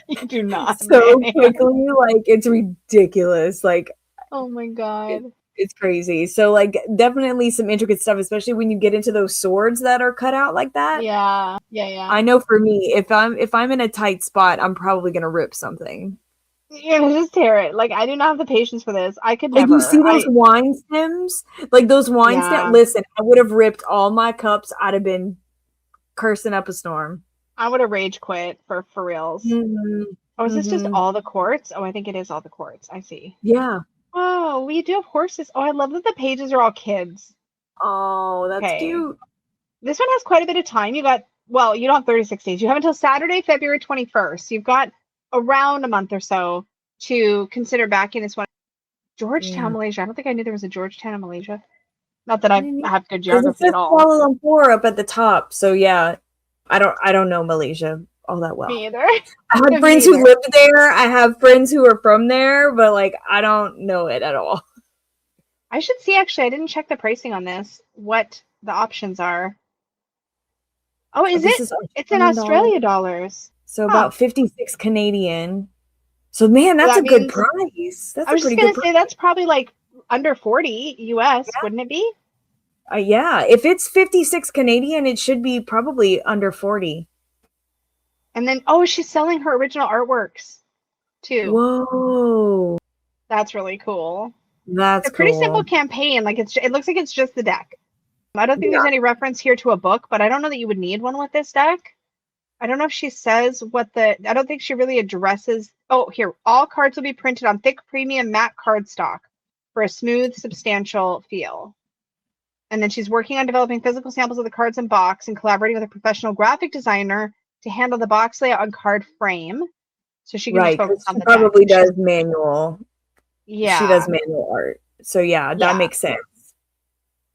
You do not so quickly, like it's ridiculous. Like, oh my god, it's crazy. So like, definitely some intricate stuff, especially when you get into those swords that are cut out like that. Yeah. I know for me, if I'm in a tight spot, I'm probably gonna rip something. Yeah, just tear it. Like, I do not have the patience for this. I could never. Like, you see those wine stems? Like, those wine stems? Listen, I would have ripped all my cups. I'd have been cursing up a storm. I would have rage quit for reals. Mm-hmm. Oh, is this just all the quartz? Oh, I think it is all the quartz. I see. Yeah. Oh, we do have horses. Oh, I love that the pages are all kids. Oh, that's cute. This one has quite a bit of time. You don't have 36 days. You have until Saturday, February 21st. You've got around a month or so to consider backing this one. Georgetown, Malaysia. I don't think I knew there was a Georgetown in Malaysia. Not that I have good geography at all. Kuala Lumpur up at the top. So yeah, I don't know Malaysia all that well. Me either. I have friends who lived there. I have friends who are from there, but like I don't know it at all. I should see. Actually, I didn't check the pricing on this. What the options are? Oh, it's in Australia dollars. So about 56 Canadian. So man, that's a good price. That's I was just gonna say that's probably like under 40 US, wouldn't it be? Yeah, if it's 56 Canadian, it should be probably under 40. And then she's selling her original artworks too. Whoa. That's really cool. That's a pretty simple campaign. Like it looks like it's just the deck. I don't think there's any reference here to a book, but I don't know that you would need one with this deck. I don't know if she says I don't think she really addresses. Oh, here. All cards will be printed on thick premium matte cardstock for a smooth, substantial feel. And then she's working on developing physical samples of the cards and box and collaborating with a professional graphic designer to handle the box layout and card frame. So she can just focus on she the probably deck. does manual. Yeah. She does manual art. So yeah, that makes sense.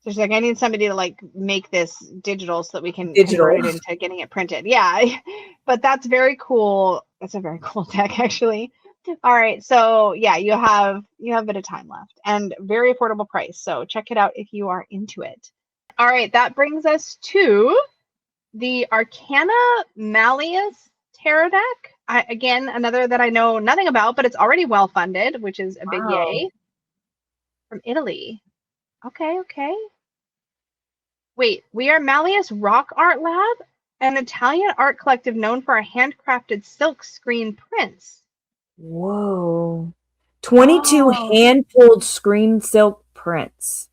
So she's like, I need somebody to like make this digital so that we can convert it into getting it printed. Yeah. But that's very cool. That's a very cool deck, actually. All right. So yeah, you have a bit of time left and very affordable price. So check it out if you are into it. All right. That brings us to the Arcana Malleus tarot deck. Again, another that I know nothing about, but it's already well funded, which is a big yay. From Italy. Okay. Wait, we are Malleus Rock Art Lab, an Italian art collective known for our handcrafted silk screen prints. Whoa. 22 hand-pulled screen silk prints.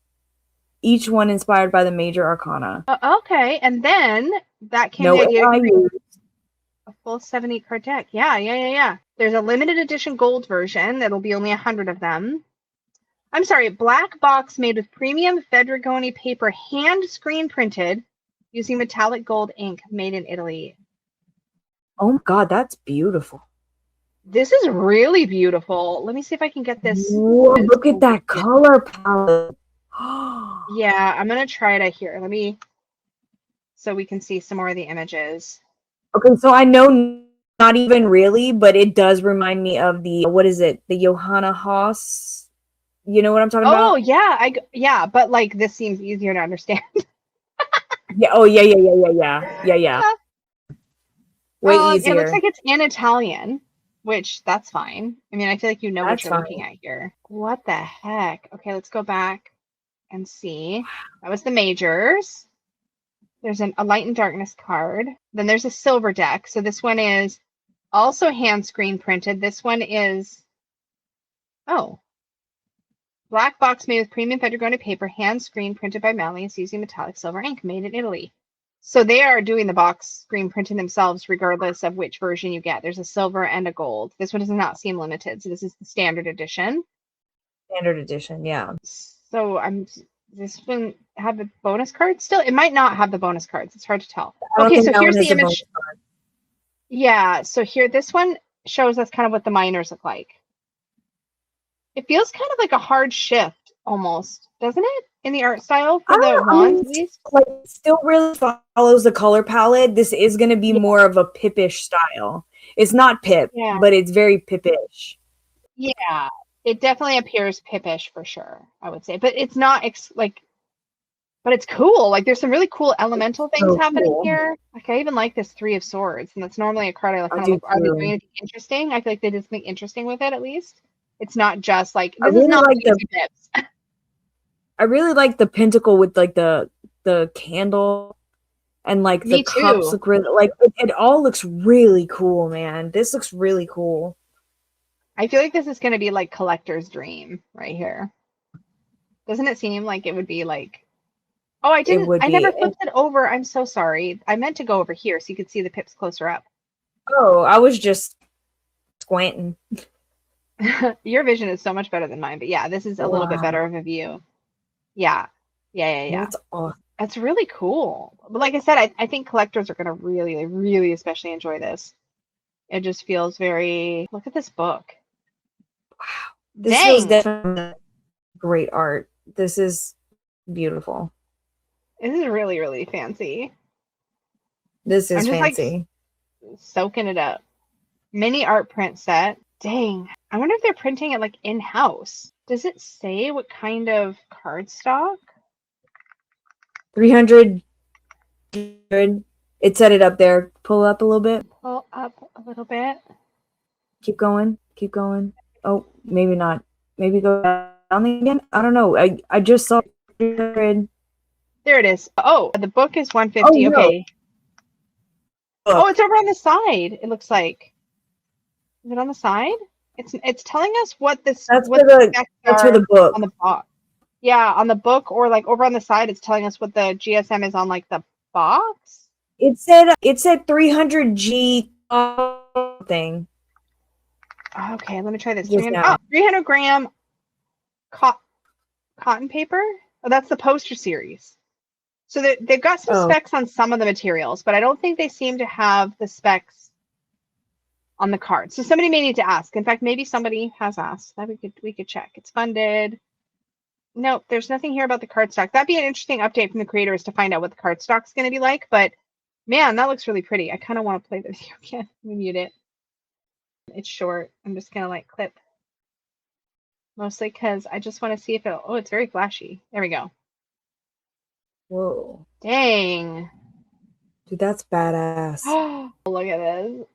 Each one inspired by the major arcana. Okay, and then that came the idea of a full 70 card deck. Yeah. There's a limited edition gold version. That'll be only 100 of them. I'm sorry, black box made with premium Fedrigoni paper, hand screen printed using metallic gold ink, made in Italy. Oh my God, that's beautiful. This is really beautiful. Let me see if I can get this. Whoa, look at that color palette. Yeah, I'm going to try it out here. So we can see some more of the images. Okay, so I know not even really, but it does remind me of the, what is it? The Johanna Haas. You know what I'm talking about? Oh, yeah, but like this seems easier to understand. Yeah. Oh, yeah. Way easier. It looks like it's in Italian, which that's fine. I mean, I feel like you know what you're looking at here. What the heck? Okay, let's go back and see. That was the majors. There's a light and darkness card. Then there's a silver deck. So this one is also hand screen printed. This one is, black box made with premium Fedrigoni paper, hand screen printed by Malleus using metallic silver ink, made in Italy. So they are doing the box screen printing themselves regardless of which version you get. There's a silver and a gold. This one does not seem limited. So this is the standard edition. Standard edition, yeah. So this one have the bonus cards still? It might not have the bonus cards. It's hard to tell. Okay, so here's the image. Yeah, so here, this one shows us kind of what the minors look like. It feels kind of like a hard shift almost, doesn't it? In the art style for the wands, at least. Like, still really follows the color palette. This is going to be more of a Pippish style. It's not Pip, but it's very Pippish. Yeah, it definitely appears Pippish for sure, I would say. But it's not but it's cool. Like, there's some really cool elemental things happening here. Like, I even like this 3 of Swords, and that's normally a card I kind of look, are they doing anything interesting? I feel like they did something interesting with it, at least. It's not just like, this is not like the Pips. I really like the pentacle with like the candle and like the cups look really, like it all looks really cool, man. This looks really cool. I feel like this is going to be like collector's dream right here. Doesn't it seem like it would be like, oh, I never flipped it over. I'm so sorry. I meant to go over here so you could see the Pips closer up. Oh, I was just squinting. Your vision is so much better than mine, but yeah, this is a little bit better of a view. Yeah. That's awesome. That's really cool. But like I said, I think collectors are going to really, really especially enjoy this. It just feels very, look at this book. Wow. This feels definitely great art. This is beautiful. This is really, really fancy. This is fancy. Like, soaking it up. Mini art print set. Dang. I wonder if they're printing it like in-house. Does it say what kind of cardstock? 300. It set it up there. Pull up a little bit. Pull up a little bit. Keep going. Keep going. Oh, maybe not. Maybe go down again. I don't know. I just saw 300. There it is. Oh, the book is 150. Oh, no. Okay. Oh, it's over on the side. It looks like. Is it on the side? It's telling us what this. That's for the book on the box. Yeah, on the book, or like over on the side, it's telling us what the GSM is on like the box. It said 300G thing. Okay, let me try this. 300 gram cotton paper. Oh, that's the poster series. So they've got some specs on some of the materials, but I don't think they seem to have the specs on the card. So somebody may need to ask. In fact, maybe somebody has asked. That we could check. It's funded. Nope, there's nothing here about the card stock. That'd be an interesting update from the creators to find out what the card stock's going to be like. But man, that looks really pretty. I kind of want to play the video again. Let me mute it. It's short. I'm just going to like clip. Mostly because I just want to see if it'll... Oh, it's very flashy. There we go. Whoa. Dang. Dude, that's badass. Oh, look at this.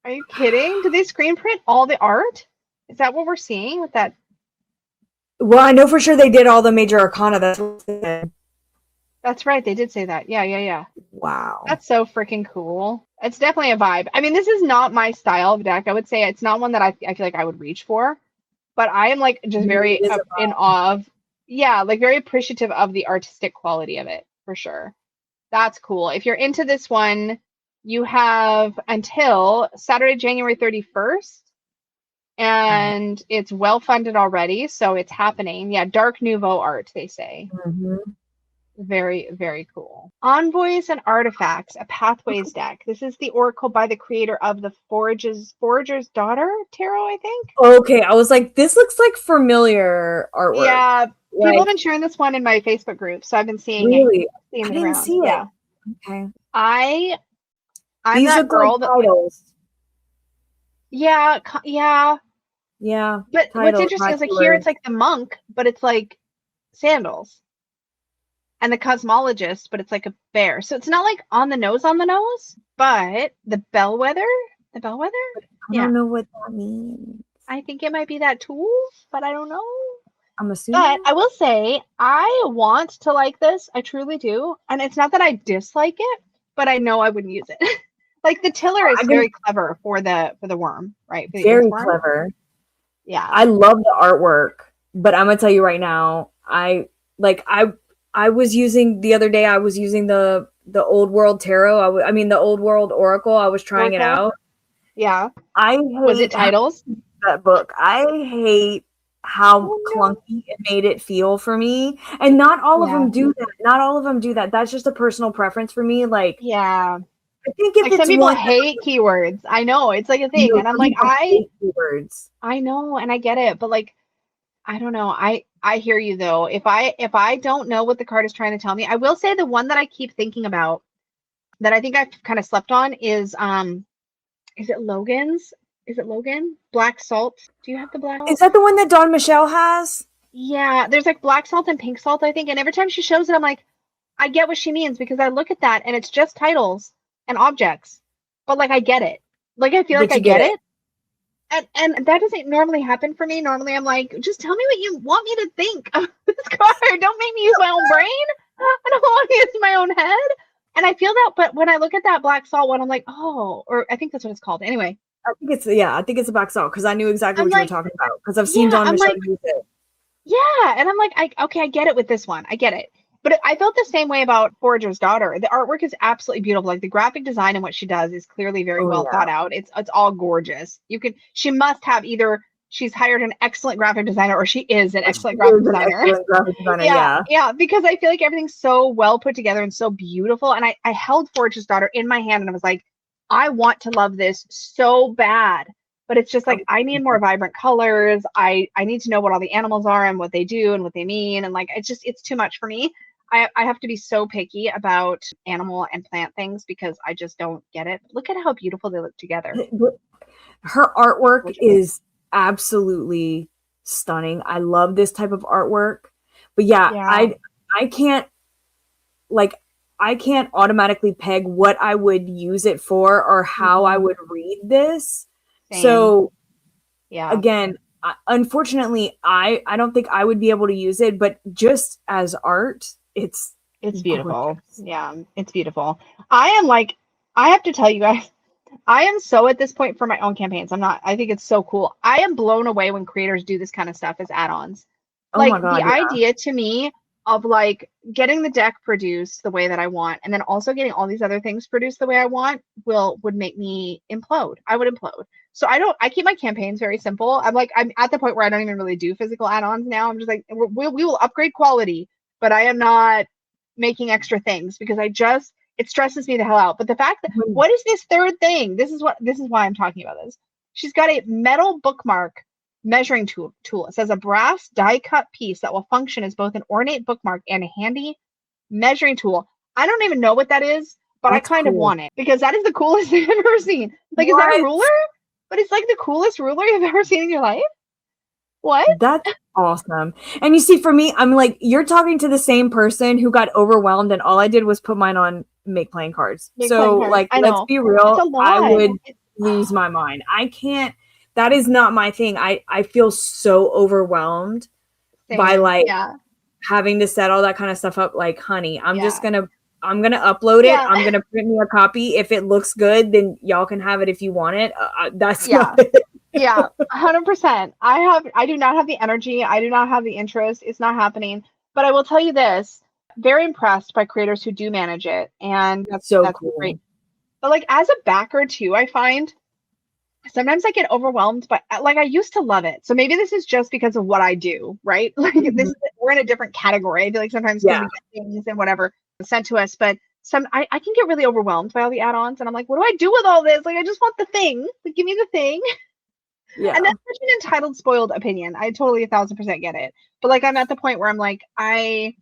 Are you kidding? Did they screen print all the art? Is that what we're seeing with that? Well, I know for sure they did all the major arcana. That's right. They did say that. Yeah. Wow. That's so freaking cool. It's definitely a vibe. I mean, this is not my style of deck. I would say it's not one that I feel like I would reach for. But I am like just very in awe of, like very appreciative of the artistic quality of it, for sure. That's cool. If you're into this one, you have until Saturday, January 31st. And it's well funded already, so it's happening. Yeah, Dark Nouveau art, they say. Mm-hmm. Very, very cool. Envoys and Artifacts, a Pathways deck. This is the oracle by the creator of the Forager's Daughter tarot, I think. Okay, I was like, this looks like familiar artwork. Yeah, people have been sharing this one in my Facebook group, so I've been seeing it. I didn't see it. Yeah. Okay. I'm These that look girl like that. titles. Yeah. Yeah. But what's interesting is like here it's like the monk, but it's like sandals. And the cosmologist, but it's like a bear. So it's not like on the nose, but the bellwether. I don't know what that means. I think it might be that tool, but I don't know. I'm assuming. But I will say, I want to like this. I truly do. And it's not that I dislike it, but I know I wouldn't use it. Like the tiller is very clever for the worm, right? For the very clever. Yeah. I love the artwork, but I'm gonna tell you right now, I was using the other day. I was using the Old World Tarot. I mean the Old World Oracle. I was trying it out. Yeah. Was it titles? That book. I hate how clunky it made it feel for me. And not all of them do that. Not all of them do that. That's just a personal preference for me. Like, yeah. I think if like it's some people hate keywords. I know it's like a thing, and I'm like, I know, and I get it, but like, I don't know. I hear you though. If I don't know what the card is trying to tell me, I will say the one that I keep thinking about that I think I've kind of slept on is it Logan's? Is it Logan? Black Salt. Do you have the black salt? Is that the one that Dawn Michelle has? Yeah, there's like black salt and pink salt, I think. And every time she shows it, I'm like, I get what she means because I look at that and it's just titles and objects. But like I get it. Like I feel like I get it. And that doesn't normally happen for me. Normally I'm like, just tell me what you want me to think of this card. Don't make me use my own brain. I don't want to use my own head. And I feel that, but when I look at that black salt one, I'm like, oh, or I think that's what it's called. Anyway. I think it's a black salt because I knew exactly what you were talking about because I've seen Dawn Michelle use it. Yeah, and I'm like, I get it with this one. I get it. But I felt the same way about Forager's Daughter. The artwork is absolutely beautiful. Like the graphic design and what she does is clearly very well thought out. It's all gorgeous. She must have either she's hired an excellent graphic designer or she is an excellent graphic designer. Yeah, because I feel like everything's so well put together and so beautiful. And I held Forager's Daughter in my hand and I was like, I want to love this so bad. But it's just like, I need more vibrant colors. I need to know what all the animals are and what they do and what they mean. And like, it's too much for me. I have to be so picky about animal and plant things because I just don't get it. Look at how beautiful they look together. Her artwork is absolutely stunning. I love this type of artwork. But I can't automatically peg what I would use it for or how I would read this. Same. So again, unfortunately, I don't think I would be able to use it, but just as art, it's beautiful. Gorgeous. Yeah, it's beautiful. I have to tell you guys, I am so at this point for my own campaigns. I think it's so cool. I am blown away when creators do this kind of stuff as add-ons. Like the idea to me of like getting the deck produced the way that I want and then also getting all these other things produced the way I want would make me implode. I would implode. So I keep my campaigns very simple. I'm at the point where I don't even really do physical add-ons now. I'm just like, we will upgrade quality, but I am not making extra things because it stresses me the hell out. But the fact that what is this third thing? This is why I'm talking about this. She's got a metal bookmark measuring tool. It says a brass die cut piece that will function as both an ornate bookmark and a handy measuring tool. I don't even know what that is, but I kind of want it because that is the coolest thing I've ever seen. Like, is that a ruler? But it's like the coolest ruler you've ever seen in your life. What? That's awesome. And you see, for me, I'm like, you're talking to the same person who got overwhelmed, and all I did was put mine on make playing cards. Like, let's be real. I would lose my mind. I can't. That is not my thing. I feel so overwhelmed by like having to set all that kind of stuff up. Like, honey, I'm gonna upload it. I'm gonna print me a copy. If it looks good, then y'all can have it if you want it. That's not it. Yeah, 100%. I do not have the energy. I do not have the interest. It's not happening. But I will tell you this, very impressed by creators who do manage it. And that's cool. Great. But like as a backer too, I find sometimes I get overwhelmed, but like I used to love it. So maybe this is just because of what I do, right? Like we're in a different category. I feel like sometimes we get things and whatever sent to us, but I can get really overwhelmed by all the add-ons, and I'm like, what do I do with all this? Like, I just want the thing. Like, give me the thing. Yeah. And that's such an entitled, spoiled opinion. I totally 1,000% get it. But like, I'm at the point where I'm like, I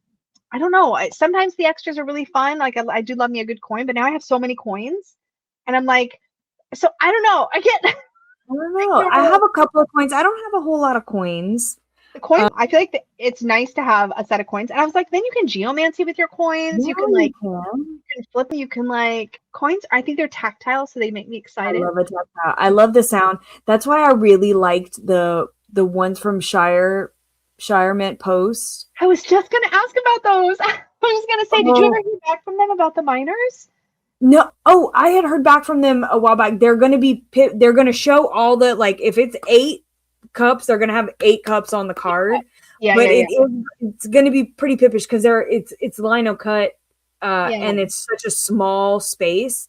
don't know. Sometimes the extras are really fun. Like, I do love me a good coin, but now I have so many coins, and I'm like, so I don't know. I don't know. I have a couple of coins. I don't have a whole lot of coins. The coin, I feel like it's nice to have a set of coins. And I was like, then you can geomancy with your coins. You can like, you can flip them. You can like coins. I think they're tactile, so they make me excited. I love a tactile. I love the sound. That's why I really liked the ones from Shire Mint Post. I was just gonna ask about those. I was just gonna say, did you ever hear back from them about the miners? No. Oh, I had heard back from them a while back. They're gonna show all the, like, if it's 8 cups, they're gonna have 8 cups on the card. It's gonna be pretty pippish because it's lino cut and it's such a small space.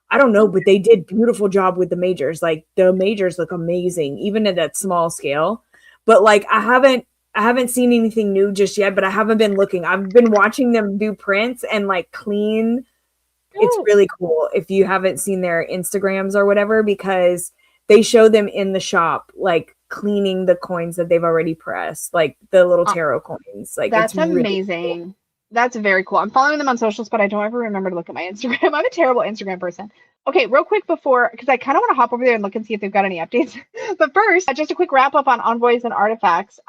I don't know, but they did beautiful job with the majors. Like, the majors look amazing even at that small scale. But like, I haven't seen anything new just yet, but I haven't been looking. I've been watching them do prints and like clean. It's really cool if you haven't seen their Instagrams or whatever, because they show them in the shop, like cleaning the coins that they've already pressed, like the little tarot coins. Like, that's amazing. Really cool. That's very cool. I'm following them on socials, but I don't ever remember to look at my Instagram. I'm a terrible Instagram person. Okay, real quick before, because I kind of want to hop over there and look and see if they've got any updates. But first, just a quick wrap up on Envoys and Artifacts.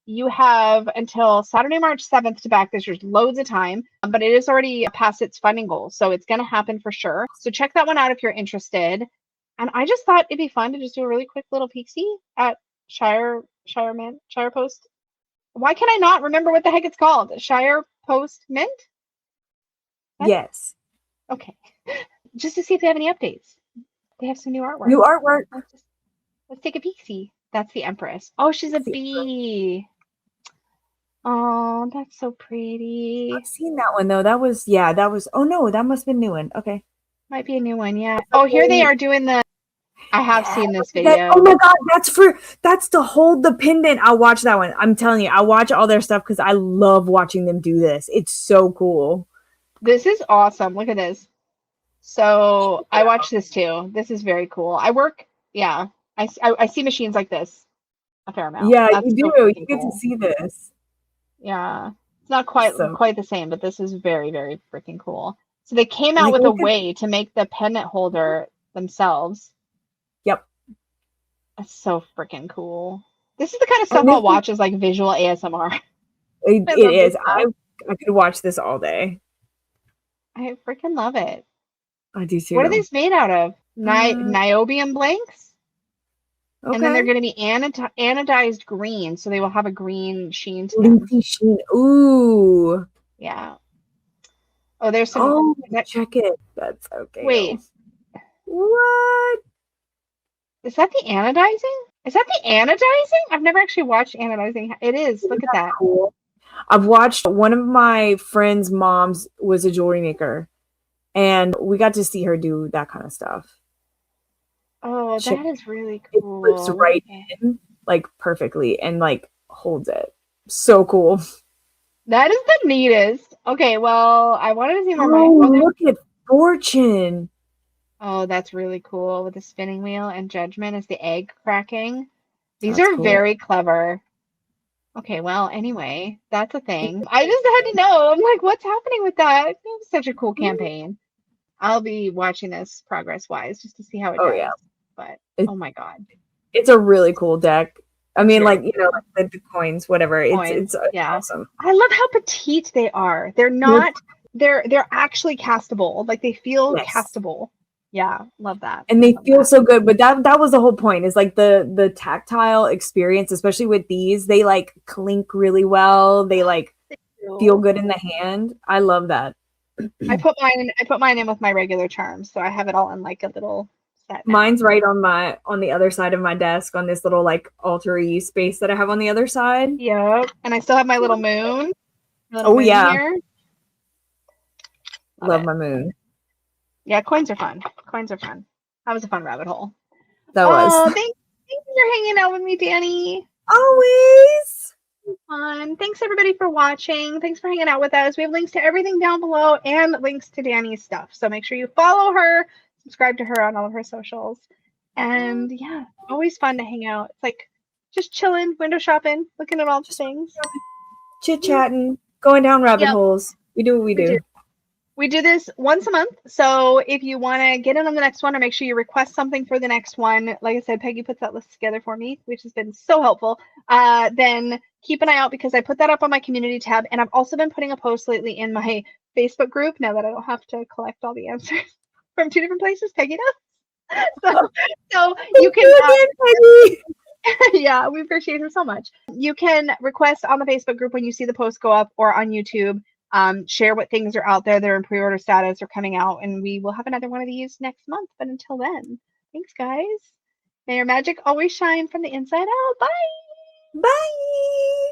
You have until Saturday, March 7th to back this. There's loads of time, but it is already past its funding goal. So it's going to happen for sure. So check that one out if you're interested. And I just thought it'd be fun to just do a really quick little peek-see at Shire Post. Why can I not remember what the heck it's called? Shire Post Mint? Yes. Okay. Just to see if they have any updates. They have some new artwork. New artwork. Let's take a peek-see. That's the Empress. Oh, she's a bee. Oh, that's so pretty. I've seen that one though. Oh no, that must have been a new one. Okay. Might be a new one, yeah. Oh, here they are doing the. I have seen this video. Oh my god, that's to hold the pendant. I'll watch that one. I'm telling you, I watch all their stuff because I love watching them do this. It's so cool. This is awesome. Look at this. So I watch this too. This is very cool. I see machines like this a fair amount. Yeah, you do. You get to see this. Yeah, it's not quite the same, but this is very, very freaking cool. So they came out with a way to make the pendant holder themselves. Yep. That's so freaking cool. This is the kind of stuff I'll watch as like visual ASMR. It is. I could watch this all day. I freaking love it. I do too. What are these made out of? Niobium blanks? Okay. And then they're going to be anodized green, so they will have a green sheen to them. Sheen. Ooh. Yeah. Oh, there's some. Oh, check it. That's okay. Wait. What? Is that the anodizing? I've never actually watched anodizing. It is. Look at that. Cool. I've watched, one of my friend's moms was a jewelry maker, and we got to see her do that kind of stuff. Oh, that is really cool. It flips right in, like, perfectly, and like holds it. So cool. That is the neatest. Okay, well, I wanted to see more. Oh, look at Fortune. Oh, that's really cool with the spinning wheel and Judgment as the egg cracking. These That's are cool. very clever. Okay, well, anyway, that's a thing. I just had to know. I'm like, what's happening with that? It was such a cool campaign. I'll be watching this progress-wise just to see how it Oh does. yeah. But oh my god. It's a really cool deck. I mean, Sure. like, you know, like the coins, whatever. It's Yeah. awesome. I love how petite they are. They're not they're actually castable. Like they feel Yes. castable. Yeah, love that. And they Love feel that. so good. But that was the whole point, is like the tactile experience, especially with these, they like clink really well. They like feel good in the hand. I love that. I put mine in with my regular charms, so I have it all in like a little set now. Mine's right on the other side of my desk on this little like altar-y space that I have on the other side. Yep. And I still have my little moon. Oh yeah. Here. Love my moon. Yeah, coins are fun. Coins are fun. That was a fun rabbit hole. That was. Thank you for hanging out with me, Danny. Always. Fun. Thanks everybody for watching. Thanks for hanging out with us. We have links to everything down below and links to Danny's stuff. So make sure you follow her, subscribe to her on all of her socials. And yeah, always fun to hang out. It's like just chilling, window shopping, looking at all the things. Chit-chatting, going down rabbit holes. We do what we do. We do this once a month. So if you want to get in on the next one or make sure you request something for the next one, like I said, Peggy puts that list together for me, which has been so helpful. Then keep an eye out because I put that up on my community tab. And I've also been putting a post lately in my Facebook group now that I don't have to collect all the answers from 2 different places. Peggy does. So you can... yeah, we appreciate her so much. You can request on the Facebook group when you see the post go up or on YouTube. Share what things are out there that are in pre-order status or coming out, and we will have another one of these next month. But until then, thanks, guys. May your magic always shine from the inside out. Bye. Bye.